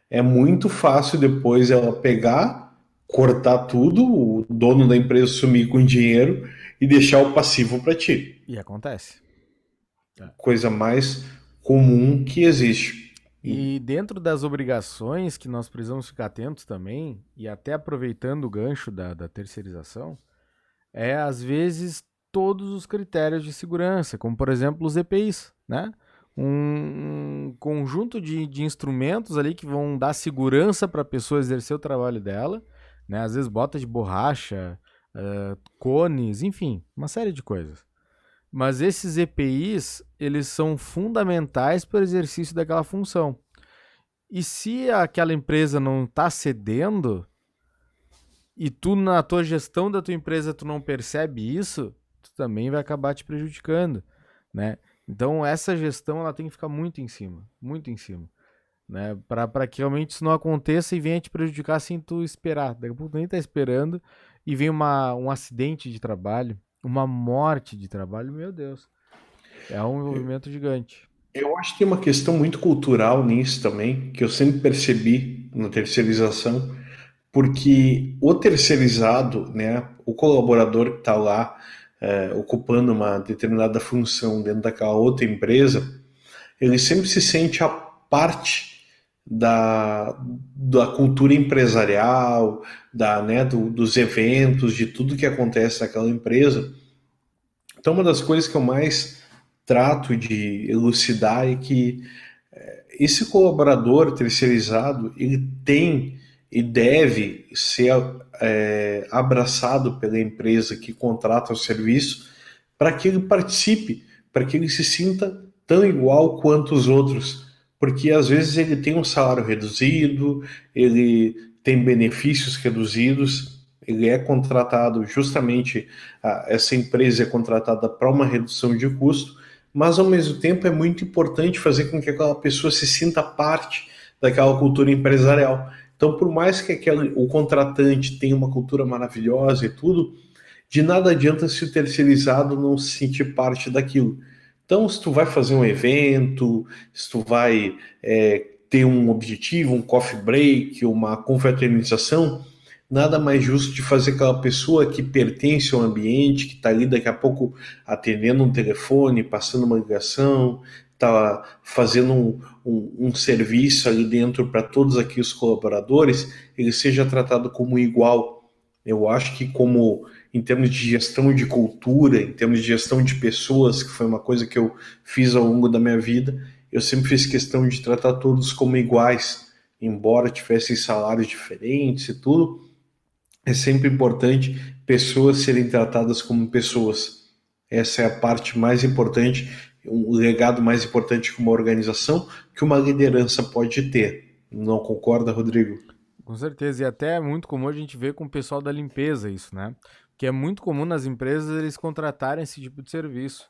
é muito fácil depois ela pegar, cortar tudo, o dono da empresa sumir com dinheiro e deixar o passivo para ti. E acontece. É. Coisa mais comum que existe. E E dentro das obrigações que nós precisamos ficar atentos também, e até aproveitando o gancho da terceirização, é às vezes todos os critérios de segurança, como por exemplo os EPIs, né? Um conjunto de instrumentos ali que vão dar segurança para a pessoa exercer o trabalho dela, né? Às vezes bota de borracha, cones, enfim, uma série de coisas. Mas esses EPIs, eles são fundamentais para o exercício daquela função. E se aquela empresa não está cedendo, e tu na tua gestão da tua empresa tu não percebe isso, tu também vai acabar te prejudicando, né? Então essa gestão ela tem que ficar muito em cima, né? Para que realmente isso não aconteça e venha te prejudicar sem tu esperar. Daqui a pouco tu nem tá esperando e vem um acidente de trabalho, uma morte de trabalho, meu Deus. É um envolvimento gigante. eu acho que tem uma questão muito cultural nisso também, que eu sempre percebi na terceirização, porque o terceirizado, né, o colaborador que está lá ocupando uma determinada função dentro daquela outra empresa, ele sempre se sente a parte da cultura empresarial, dos eventos, de tudo que acontece naquela empresa. Então, uma das coisas que eu mais trato de elucidar é que esse colaborador terceirizado ele tem e deve ser abraçado pela empresa que contrata o serviço para que ele participe, para que ele se sinta tão igual quanto os outros, porque às vezes ele tem um salário reduzido, ele tem benefícios reduzidos, ele é contratado justamente, essa empresa é contratada para uma redução de custo, mas ao mesmo tempo é muito importante fazer com que aquela pessoa se sinta parte daquela cultura empresarial. Então, por mais que o contratante tenha uma cultura maravilhosa e tudo, de nada adianta se o terceirizado não se sentir parte daquilo. Então, se tu vai fazer um evento, se tu vai ter um objetivo, um coffee break, uma confraternização, nada mais justo de fazer aquela pessoa que pertence ao ambiente, que está ali daqui a pouco atendendo um telefone, passando uma ligação, está fazendo um serviço ali dentro para todos aqueles colaboradores, ele seja tratado como igual. Eu acho que como em termos de gestão de cultura, em termos de gestão de pessoas, que foi uma coisa que eu fiz ao longo da minha vida, eu sempre fiz questão de tratar todos como iguais, embora tivessem salários diferentes e tudo, é sempre importante pessoas serem tratadas como pessoas. Essa é a parte mais importante, o legado mais importante que uma organização, que uma liderança pode ter. Não concorda, Rodrigo? Com certeza, e até é muito comum a gente ver com o pessoal da limpeza isso, né? Que é muito comum nas empresas eles contratarem esse tipo de serviço.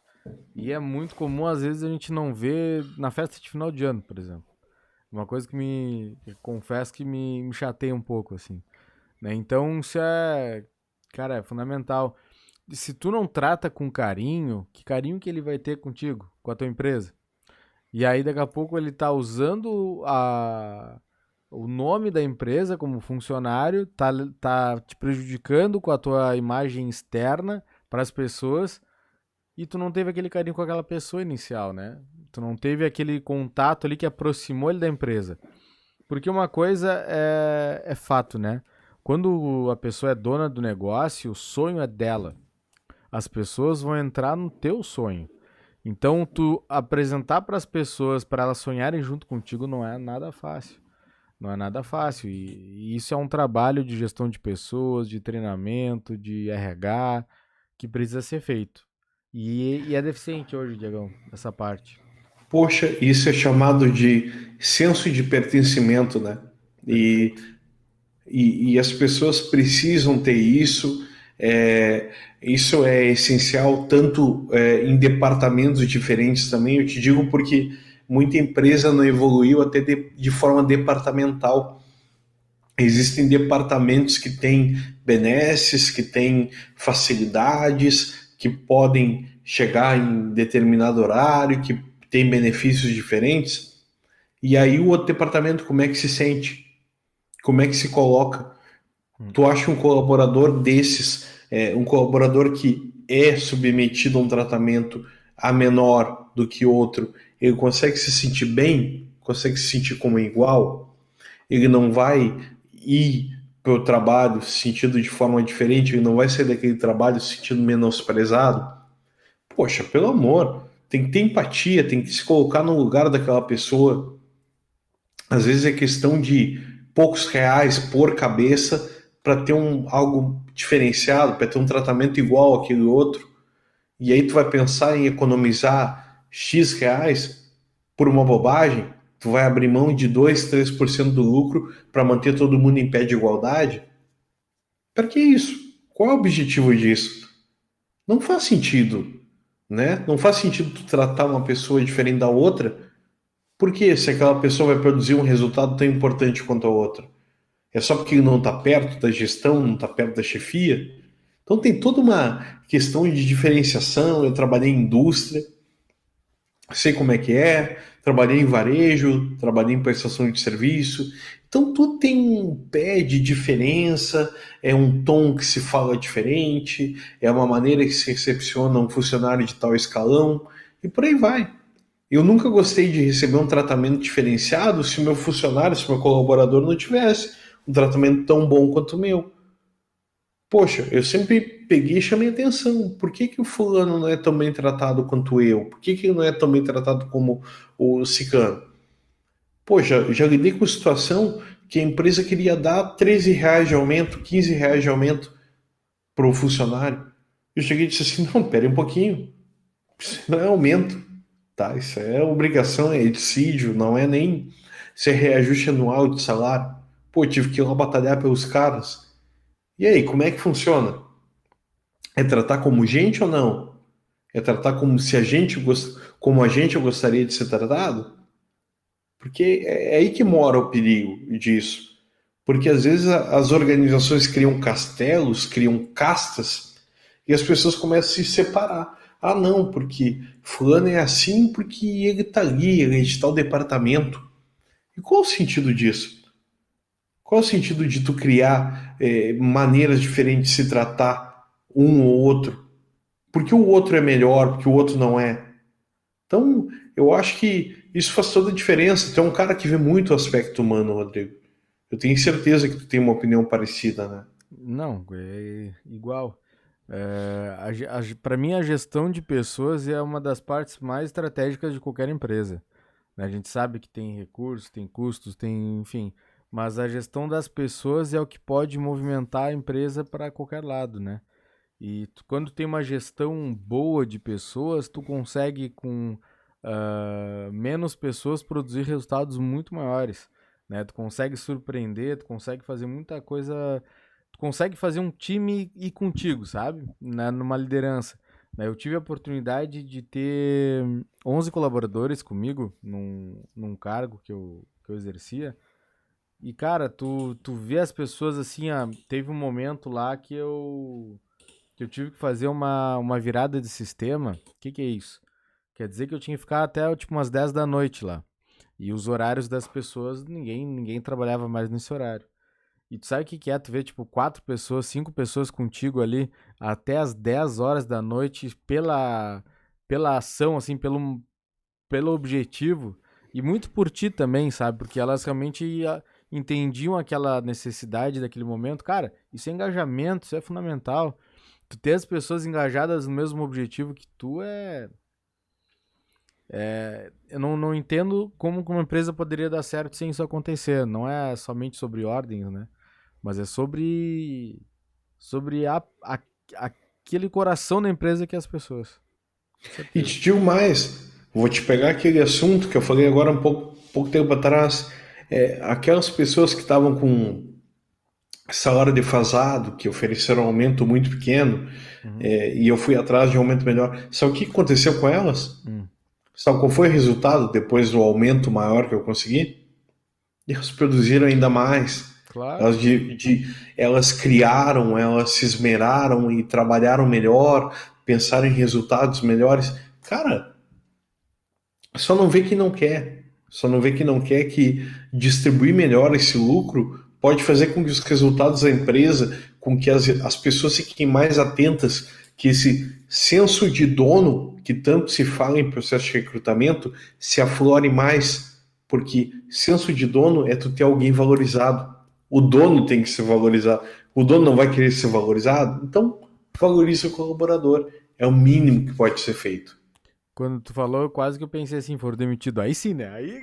E é muito comum, às vezes, a gente não ver na festa de final de ano, por exemplo. Uma coisa que eu confesso que me chateia um pouco, assim. Né? Então, isso é, cara, é fundamental. E se tu não trata com carinho, que carinho que ele vai ter contigo, com a tua empresa? E aí, daqui a pouco, ele tá usando o nome da empresa como funcionário, tá te prejudicando com a tua imagem externa para as pessoas e tu não teve aquele carinho com aquela pessoa inicial, né? Tu não teve aquele contato ali que aproximou ele da empresa. Porque uma coisa é fato, né? Quando a pessoa é dona do negócio, o sonho é dela. As pessoas vão entrar no teu sonho. Então, tu apresentar para as pessoas, para elas sonharem junto contigo, não é nada fácil. Não é nada fácil. E isso é um trabalho de gestão de pessoas, de treinamento, de RH, que precisa ser feito. E é deficiente hoje, Diegão, essa parte. Poxa, isso é chamado de senso de pertencimento, né? E, Perfeito. e as pessoas precisam ter isso. Isso é essencial tanto em departamentos diferentes também. Eu te digo porque muita empresa não evoluiu até de forma departamental. Existem departamentos que têm benesses, que têm facilidades, que podem chegar em determinado horário, que têm benefícios diferentes. E aí o outro departamento, como é que se sente? Como é que se coloca? Hum. Tu acha um colaborador desses, um colaborador que é submetido a um tratamento a menor do que outro, ele consegue se sentir bem? Consegue se sentir como igual? Ele não vai ir para o trabalho sentido de forma diferente, ele não vai sair daquele trabalho sentindo menosprezado? Poxa, pelo amor, tem que ter empatia, tem que se colocar no lugar daquela pessoa. Às vezes é questão de poucos reais por cabeça para ter algo diferenciado, para ter um tratamento igual àquele outro. E aí tu vai pensar em economizar X reais por uma bobagem, tu vai abrir mão de 2, 3% do lucro para manter todo mundo em pé de igualdade? Para que isso? Qual é o objetivo disso? Não faz sentido, né? Não faz sentido tu tratar uma pessoa diferente da outra, porque se aquela pessoa vai produzir um resultado tão importante quanto a outra? É só porque ele não está perto da gestão, não está perto da chefia? Então tem toda uma questão de diferenciação. Eu trabalhei em indústria, sei como é que é, trabalhei em varejo, trabalhei em prestação de serviço. Então tudo tem um pé de diferença, é um tom que se fala diferente, é uma maneira que se recepciona um funcionário de tal escalão, e por aí vai. Eu nunca gostei de receber um tratamento diferenciado se o meu funcionário, se o meu colaborador não tivesse um tratamento tão bom quanto o meu. Poxa, eu sempre peguei e chamei atenção. Por que que o fulano não é tão bem tratado quanto eu? Por que que ele não é tão bem tratado como o ciclano? Poxa, já lidei com situação que a empresa queria dar R$ 13 de aumento, R$ 15 de aumento para o funcionário. Eu cheguei e disse assim, não, pera um pouquinho. Isso não é aumento, tá? Isso é obrigação, é dissídio, não é nem ser reajuste anual de salário. Pô, eu tive que ir lá batalhar pelos caras. E aí, como é que funciona? É tratar como gente ou não? É tratar como se a gente como a gente gostaria de ser tratado? Porque é aí que mora o perigo disso. Porque às vezes as organizações criam castelos, criam castas, e as pessoas começam a se separar. Ah, não, porque fulano é assim porque ele está ali, ele é de tal departamento. E qual o sentido disso? Qual o sentido de tu criar maneiras diferentes de se tratar um ou outro? Porque o outro é melhor, porque o outro não é. Então, eu acho que isso faz toda a diferença. Tu é um cara que vê muito o aspecto humano, Rodrigo. Eu tenho certeza que tu tem uma opinião parecida, né? Não, é igual. Para mim, a gestão de pessoas é uma das partes mais estratégicas de qualquer empresa, né? A gente sabe que tem recursos, tem custos, tem, enfim, mas a gestão das pessoas é o que pode movimentar a empresa para qualquer lado, né? E quando tem uma gestão boa de pessoas, tu consegue com menos pessoas produzir resultados muito maiores, né? Tu consegue surpreender, tu consegue fazer muita coisa, tu consegue fazer um time ir contigo, sabe? Numa liderança. Né? Eu tive a oportunidade de ter 11 colaboradores comigo num cargo que eu exercia. E, cara, tu vê as pessoas assim, teve um momento lá que eu tive que fazer uma virada de sistema. O que é isso? Quer dizer que eu tinha que ficar até tipo umas 10 da noite lá. E os horários das pessoas, ninguém trabalhava mais nesse horário. E tu sabe o que é? Tu vê tipo 4 pessoas, 5 pessoas contigo ali até as 10 horas da noite pela ação, assim, pelo objetivo. E muito por ti também, sabe? Porque elas realmente entendiam aquela necessidade daquele momento. Cara, isso é engajamento, isso é fundamental. Tu ter as pessoas engajadas no mesmo objetivo que tu eu não entendo como que uma empresa poderia dar certo sem isso acontecer. Não é somente sobre ordens, né? Mas é sobre aquele coração da empresa que é as pessoas. Com E certeza. te digo mais, vou te pegar aquele assunto que eu falei agora pouco tempo atrás. Aquelas pessoas que estavam com salário defasado, que ofereceram um aumento muito pequeno, Uhum. e eu fui atrás de um aumento melhor. Sabe o que aconteceu com elas? Hum. Sabe qual foi o resultado depois do aumento maior que eu consegui? Elas produziram ainda mais. Claro. Elas criaram, elas se esmeraram e trabalharam melhor, pensaram em resultados melhores. Cara, só não vê que não quer. Só não vê que não quer que distribuir melhor esse lucro pode fazer com que os resultados da empresa, com que as pessoas fiquem mais atentas, que esse senso de dono, que tanto se fala em processo de recrutamento, se aflore mais. Porque senso de dono é tu ter alguém valorizado. O dono tem que ser valorizado. O dono não vai querer ser valorizado? Então, valorize o colaborador. É o mínimo que pode ser feito. Quando tu falou, quase que eu pensei assim, foram demitidos. Aí sim, né? Aí,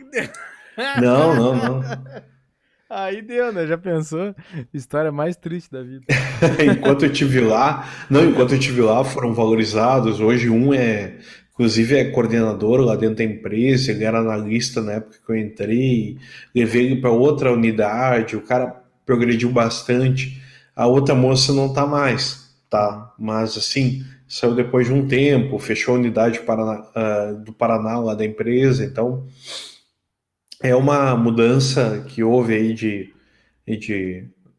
Não, não, não. aí deu, né? Já pensou? História mais triste da vida. Enquanto eu tive lá, não, enquanto eu tive lá, foram valorizados. Hoje inclusive é coordenador lá dentro da empresa, ele era analista na época que eu entrei, levei ele para outra unidade, o cara progrediu bastante. A outra moça não tá mais, Uhum. tá? Mas assim, saiu depois de um tempo, fechou a unidade do Paraná lá da empresa, então é uma mudança que houve aí de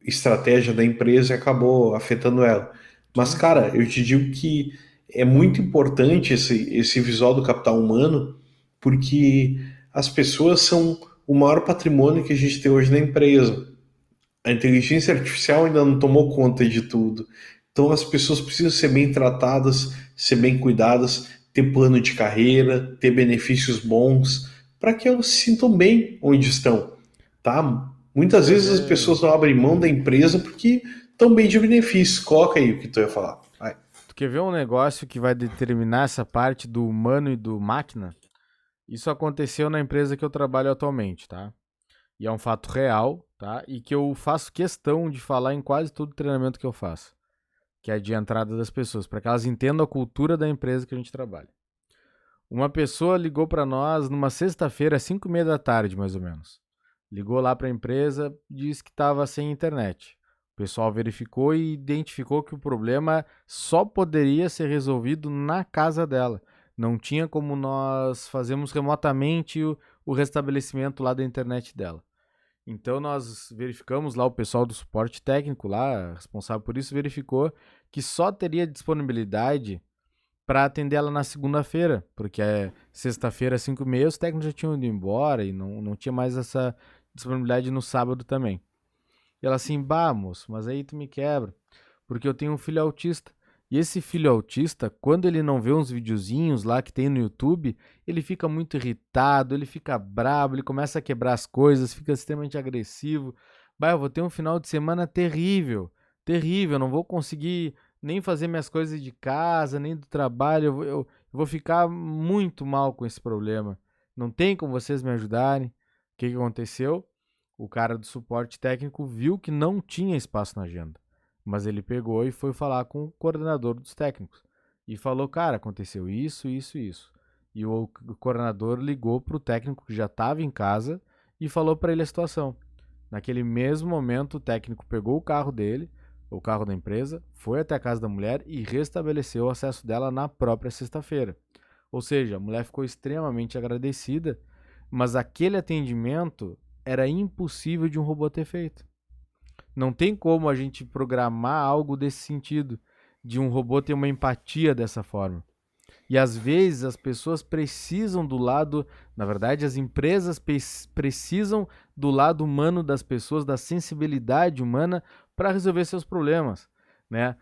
estratégia da empresa e acabou afetando ela. Mas, Sim, sim. cara, eu te digo que é muito importante esse visual do capital humano, porque as pessoas são o maior patrimônio que a gente tem hoje na empresa. A inteligência artificial ainda não tomou conta de tudo. Então, as pessoas precisam ser bem tratadas, ser bem cuidadas, ter plano de carreira, ter benefícios bons, para que elas se sintam bem onde estão, tá? Tu Muitas quer vezes as ver, pessoas não abrem mão da empresa porque estão bem de benefícios. Coloca aí o que tu ia falar. Vai. tu quer ver um negócio que vai determinar essa parte do humano e do máquina? Isso aconteceu na empresa que eu trabalho atualmente, tá? E é um fato real, tá? E que eu faço questão de falar em quase todo treinamento que eu faço, que é de entrada das pessoas, para que elas entendam a cultura da empresa que a gente trabalha. Uma pessoa ligou para nós numa sexta-feira, às 5:30 da tarde, mais ou menos. Ligou lá para a empresa, disse que estava sem internet. O pessoal verificou e identificou que o problema só poderia ser resolvido na casa dela. Não tinha como nós fazermos remotamente o restabelecimento lá da internet dela. Então nós verificamos lá, o pessoal do suporte técnico lá, responsável por isso, verificou que só teria disponibilidade para atender ela na segunda-feira, porque é sexta-feira, 5:30, os técnicos já tinham ido embora e não tinha mais essa disponibilidade no sábado também. E ela assim, bah, moço, mas aí tu me quebra, porque eu tenho um filho autista. E esse filho autista, quando ele não vê uns videozinhos lá que tem no YouTube, ele fica muito irritado, ele fica brabo, ele começa a quebrar as coisas, fica extremamente agressivo. Bah, eu vou ter um final de semana terrível, terrível, não vou conseguir nem fazer minhas coisas de casa, nem do trabalho, eu vou ficar muito mal com esse problema. Não tem como vocês me ajudarem. O que que aconteceu? O cara do suporte técnico viu que não tinha espaço na agenda, mas ele pegou e foi falar com o coordenador dos técnicos e falou: cara, aconteceu isso, isso, isso. E o coordenador ligou para o técnico que já estava em casa e falou para ele a situação. Naquele mesmo momento, o técnico pegou o carro dele, o carro da empresa, foi até a casa da mulher e restabeleceu o acesso dela na própria sexta-feira. Ou seja, a mulher ficou extremamente agradecida, mas aquele atendimento era impossível de um robô ter feito. Não tem como a gente programar algo desse sentido, de um robô ter uma empatia dessa forma. E às vezes as pessoas precisam do lado, na verdade, as empresas precisam do lado humano das pessoas, da sensibilidade humana para resolver seus problemas, né?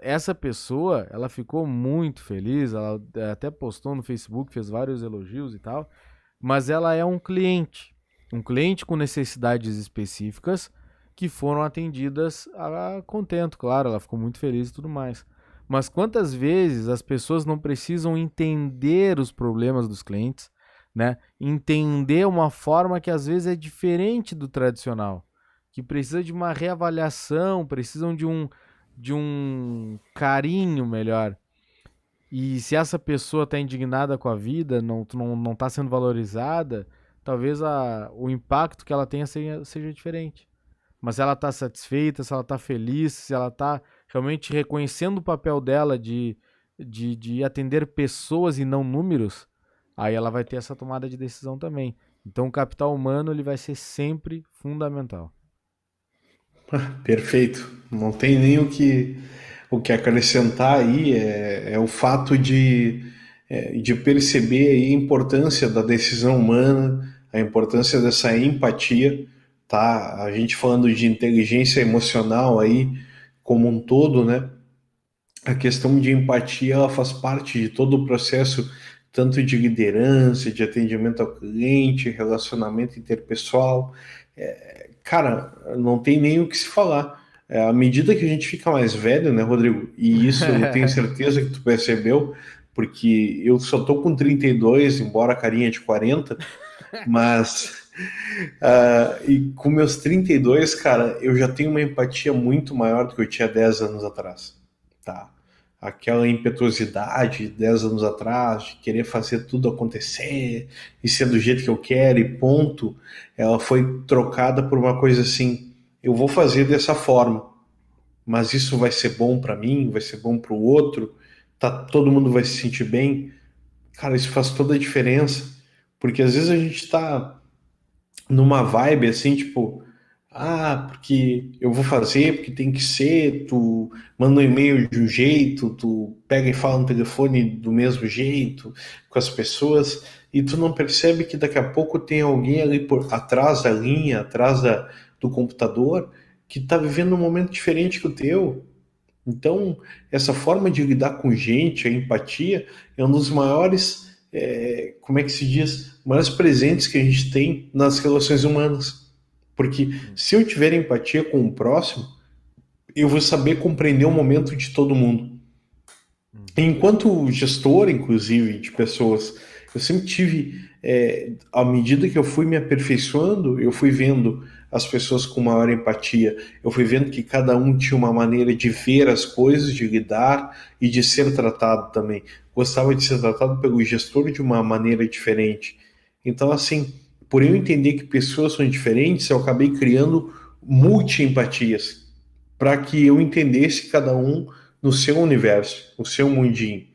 Essa pessoa, ela ficou muito feliz, ela até postou no Facebook, fez vários elogios e tal, mas ela é um cliente com necessidades específicas que foram atendidas a contento, claro, ela ficou muito feliz e tudo mais. Mas quantas vezes as pessoas não precisam entender os problemas dos clientes, né? Entender uma forma que às vezes é diferente do tradicional, que precisa de uma reavaliação, precisam de um carinho melhor. E se essa pessoa está indignada com a vida, não está sendo valorizada, talvez o impacto que ela tenha seja diferente. Mas se ela está satisfeita, se ela está feliz, se ela está realmente reconhecendo o papel dela de atender pessoas e não números, aí ela vai ter essa tomada de decisão também. Então o capital humano ele vai ser sempre fundamental. Perfeito. Não tem nem o que acrescentar aí, é o fato de perceber aí a importância da decisão humana, a importância dessa empatia, tá? A gente falando de inteligência emocional aí como um todo, né? A questão de empatia, ela faz parte de todo o processo, tanto de liderança, de atendimento ao cliente, relacionamento interpessoal. Cara, não tem nem o que se falar. À medida que a gente fica mais velho, né, Rodrigo? E isso eu tenho certeza que tu percebeu, porque eu só tô com 32, embora a carinha de 40, mas e com meus 32, cara, eu já tenho uma empatia muito maior do que eu tinha 10 anos atrás, tá? Aquela impetuosidade de 10 anos atrás, de querer fazer tudo acontecer e ser do jeito que eu quero e ponto, ela foi trocada por uma coisa assim, eu vou fazer dessa forma, mas isso vai ser bom para mim, vai ser bom para o outro, tá, todo mundo vai se sentir bem. Cara, isso faz toda a diferença, porque às vezes a gente tá numa vibe assim, tipo, porque eu vou fazer, porque tem que ser, tu manda um e-mail de um jeito, tu pega e fala no telefone do mesmo jeito com as pessoas, e tu não percebe que daqui a pouco tem alguém ali por atrás da linha, do computador, que está vivendo um momento diferente que o teu. Então, essa forma de lidar com gente, a empatia, é um dos maiores, como é que se diz, maiores presentes que a gente tem nas relações humanas. Porque se eu tiver empatia com o próximo, eu vou saber compreender o momento de todo mundo. Enquanto gestor, inclusive, de pessoas, eu sempre tive, à medida que eu fui me aperfeiçoando, eu fui vendo as pessoas com maior empatia, eu fui vendo que cada um tinha uma maneira de ver as coisas, de lidar e de ser tratado também. Gostava de ser tratado pelo gestor de uma maneira diferente. Então, assim, por eu entender que pessoas são diferentes, eu acabei criando multi-empatias para que eu entendesse cada um no seu universo, no seu mundinho.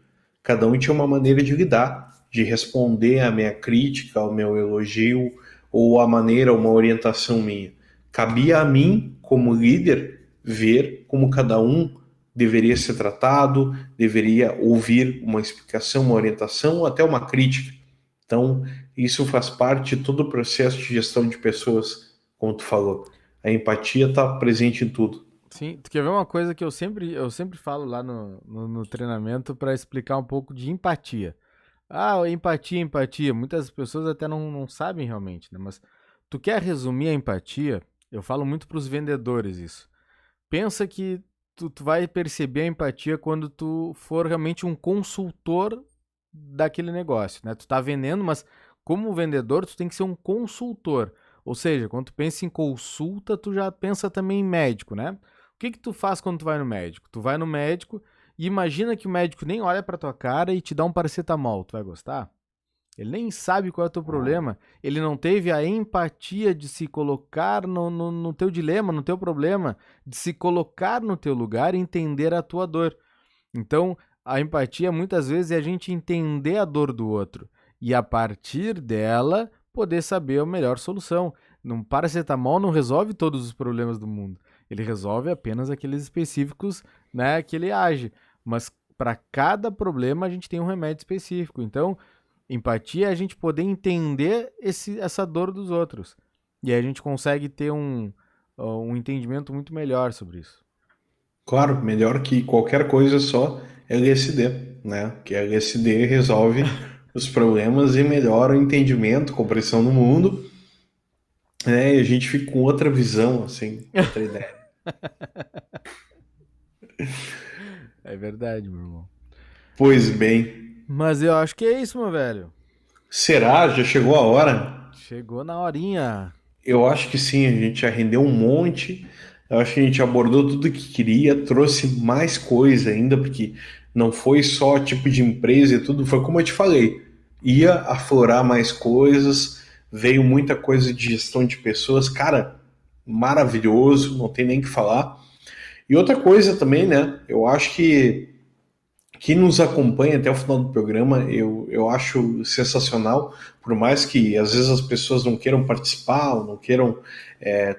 Cada um tinha uma maneira de lidar, de responder à minha crítica, ao meu elogio, ou a maneira, uma orientação minha. Cabia a mim, como líder, ver como cada um deveria ser tratado, deveria ouvir uma explicação, uma orientação, ou até uma crítica. Então, isso faz parte de todo o processo de gestão de pessoas, como tu falou. A empatia está presente em tudo. Sim, tu quer ver uma coisa que eu sempre falo lá no treinamento para explicar um pouco de empatia. Empatia, empatia. Muitas pessoas até não sabem realmente, né? Mas tu quer resumir a empatia? Eu falo muito para os vendedores isso. Pensa que tu vai perceber a empatia quando tu for realmente um consultor daquele negócio, né? Tu tá vendendo, mas como vendedor, tu tem que ser um consultor. Ou seja, quando tu pensa em consulta, tu já pensa também em médico, né? O que que tu faz quando tu vai no médico? Tu vai no médico e imagina que o médico nem olha pra tua cara e te dá um paracetamol. Tu vai gostar? Ele nem sabe qual é o teu problema. Ele não teve a empatia de se colocar no teu dilema, no teu problema, de se colocar no teu lugar e entender a tua dor. Então, a empatia muitas vezes é a gente entender a dor do outro e a partir dela poder saber a melhor solução. Um paracetamol não resolve todos os problemas do mundo. Ele resolve apenas aqueles específicos, né, que ele age. Mas para cada problema a gente tem um remédio específico. Então, empatia é a gente poder entender essa dor dos outros. E aí a gente consegue ter um entendimento muito melhor sobre isso. Claro, melhor que qualquer coisa só LSD, né? Que LSD resolve os problemas e melhora o entendimento, compreensão no mundo, né? E a gente fica com outra visão, assim, outra ideia. É verdade, meu irmão. Pois bem, Mas eu acho que é isso, meu velho. será? Já chegou a hora? Chegou na horinha. Eu acho que sim, a gente já rendeu um monte. Eu acho que a gente abordou tudo que queria, trouxe mais coisa ainda, porque não foi só tipo de empresa e tudo, foi como eu te falei, ia aflorar mais coisas, veio muita coisa de gestão de pessoas, cara, maravilhoso, não tem nem o que falar. E outra coisa também, né? Eu acho que quem nos acompanha até o final do programa, eu acho sensacional, por mais que às vezes as pessoas não queiram participar, ou não queiram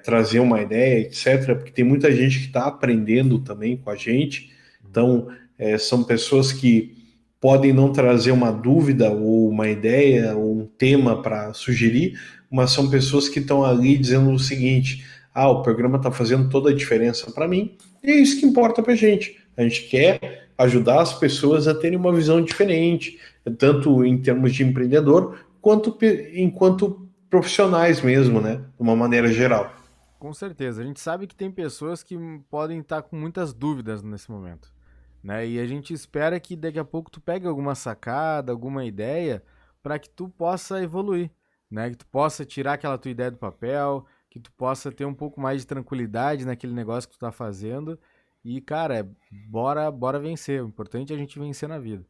trazer uma ideia, etc., porque tem muita gente que está aprendendo também com a gente, então são pessoas que podem não trazer uma dúvida, ou uma ideia, ou um tema para sugerir, mas são pessoas que estão ali dizendo o seguinte: ah, o programa está fazendo toda a diferença para mim, e é isso que importa para a gente. A gente quer ajudar as pessoas a terem uma visão diferente, tanto em termos de empreendedor, quanto enquanto profissionais mesmo, né? De uma maneira geral. Com certeza. A gente sabe que tem pessoas que podem estar com muitas dúvidas nesse momento, né? E a gente espera que daqui a pouco tu pegue alguma sacada, alguma ideia, para que tu possa evoluir, né? Que tu possa tirar aquela tua ideia do papel, que tu possa ter um pouco mais de tranquilidade naquele negócio que tu tá fazendo. E, cara, bora vencer. O importante é a gente vencer na vida.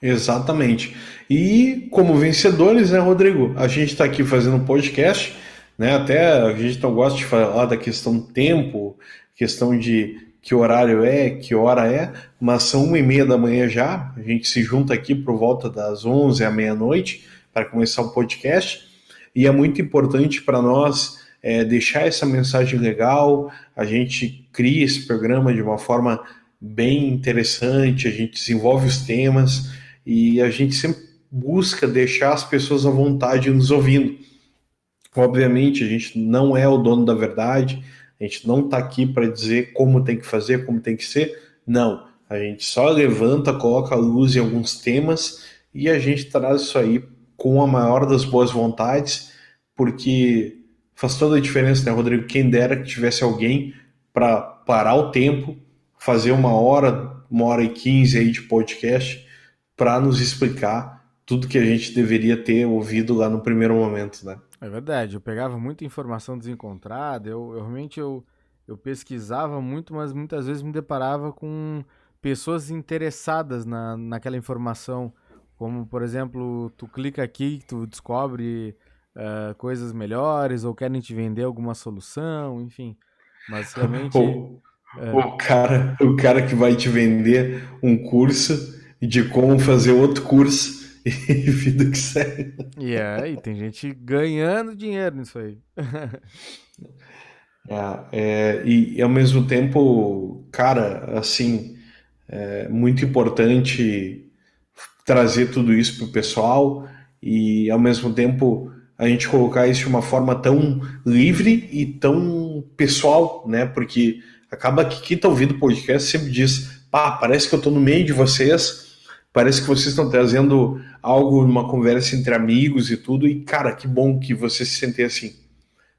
Exatamente. E como vencedores, né, Rodrigo? A gente está aqui fazendo um podcast, né? Até a gente não gosta de falar da questão do tempo, questão de que horário é, que hora é, mas são 1h30 da manhã já. A gente se junta aqui por volta das 11 à meia-noite para começar o podcast. E é muito importante para nós deixar essa mensagem legal. A gente cria esse programa de uma forma bem interessante, a gente desenvolve os temas e a gente sempre busca deixar as pessoas à vontade nos ouvindo. Obviamente, a gente não é o dono da verdade, a gente não está aqui para dizer como tem que fazer, como tem que ser, não. A gente só levanta, coloca a luz em alguns temas e a gente traz isso aí com a maior das boas vontades, porque faz toda a diferença, né, Rodrigo? Quem dera que tivesse alguém para parar o tempo, fazer 1h e 15 aí de podcast, para nos explicar tudo que a gente deveria ter ouvido lá no primeiro momento, né? É verdade, eu pegava muita informação desencontrada, eu pesquisava muito, mas muitas vezes me deparava com pessoas interessadas naquela informação. Como, por exemplo, tu clica aqui, tu descobre coisas melhores, ou querem te vender alguma solução, enfim. Mas realmente. O, o cara que vai te vender um curso de como fazer outro curso e vida que segue. E tem gente ganhando dinheiro nisso aí. E ao mesmo tempo, cara, assim, é muito importante trazer tudo isso para o pessoal e ao mesmo tempo a gente colocar isso de uma forma tão livre e tão pessoal, né? Porque acaba que quem está ouvindo o podcast sempre diz: pá, parece que eu estou no meio de vocês, parece que vocês estão trazendo algo, uma conversa entre amigos e tudo, e cara, que bom que você se sente assim.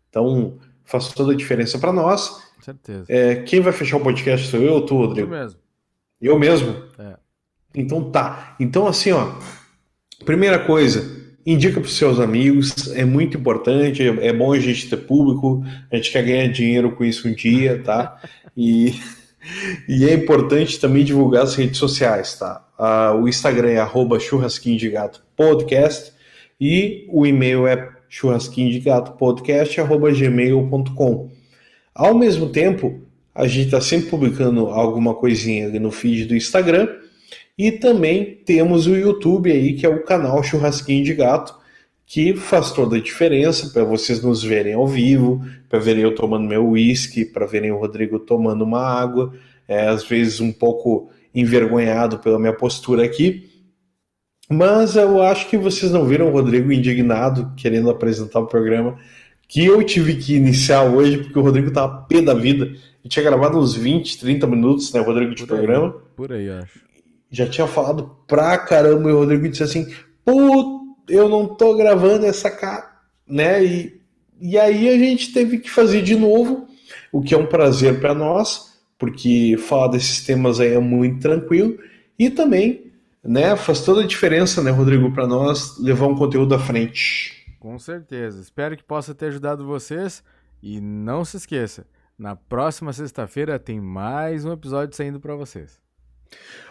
Então, faz toda a diferença para nós Certeza. Quem vai fechar o podcast sou eu ou tu, Tu Rodrigo? mesmo. Eu mesmo? É. Então tá. Então assim, ó, primeira coisa, indica para os seus amigos, é muito importante, é bom a gente ter público, a gente quer ganhar dinheiro com isso um dia, tá? E, e é importante também divulgar as redes sociais, tá? O Instagram é @churrasquinho de gato podcast e o e-mail é churrasquinhodegatopodcast@gmail.com. Ao mesmo tempo, a gente está sempre publicando alguma coisinha ali no feed do Instagram e também temos o YouTube aí, que é o canal Churrasquinho de Gato, que faz toda a diferença para vocês nos verem ao vivo, para verem eu tomando meu uísque, para verem o Rodrigo tomando uma água, às vezes um pouco envergonhado pela minha postura aqui, mas eu acho que vocês não viram o Rodrigo indignado, querendo apresentar o programa, que eu tive que iniciar hoje, porque o Rodrigo tava pé da vida. Eu tinha gravado uns 20, 30 minutos, né, Rodrigo, de programa. Por aí, eu acho. Já tinha falado pra caramba, e o Rodrigo disse assim, pô, eu não tô gravando essa cara, né, e aí a gente teve que fazer de novo, o que é um prazer para nós, porque falar desses temas aí é muito tranquilo, e também, né, faz toda a diferença, né, Rodrigo, para nós levar um conteúdo à frente. Com certeza. Espero que possa ter ajudado vocês. E não se esqueça, na próxima sexta-feira tem mais um episódio saindo para vocês.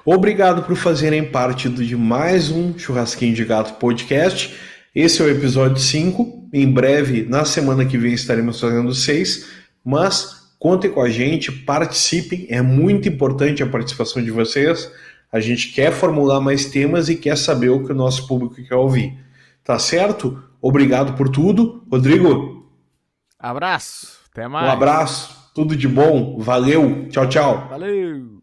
Obrigado por fazerem parte de mais um Churrasquinho de Gato podcast. Esse é o episódio 5. Em breve, na semana que vem, estaremos fazendo 6. Mas contem com a gente, participem. É muito importante a participação de vocês. A gente quer formular mais temas e quer saber o que o nosso público quer ouvir. Tá certo? Obrigado por tudo. Rodrigo, Abraço. Até mais. um abraço. Tudo de bom. Valeu. Tchau, tchau. Valeu.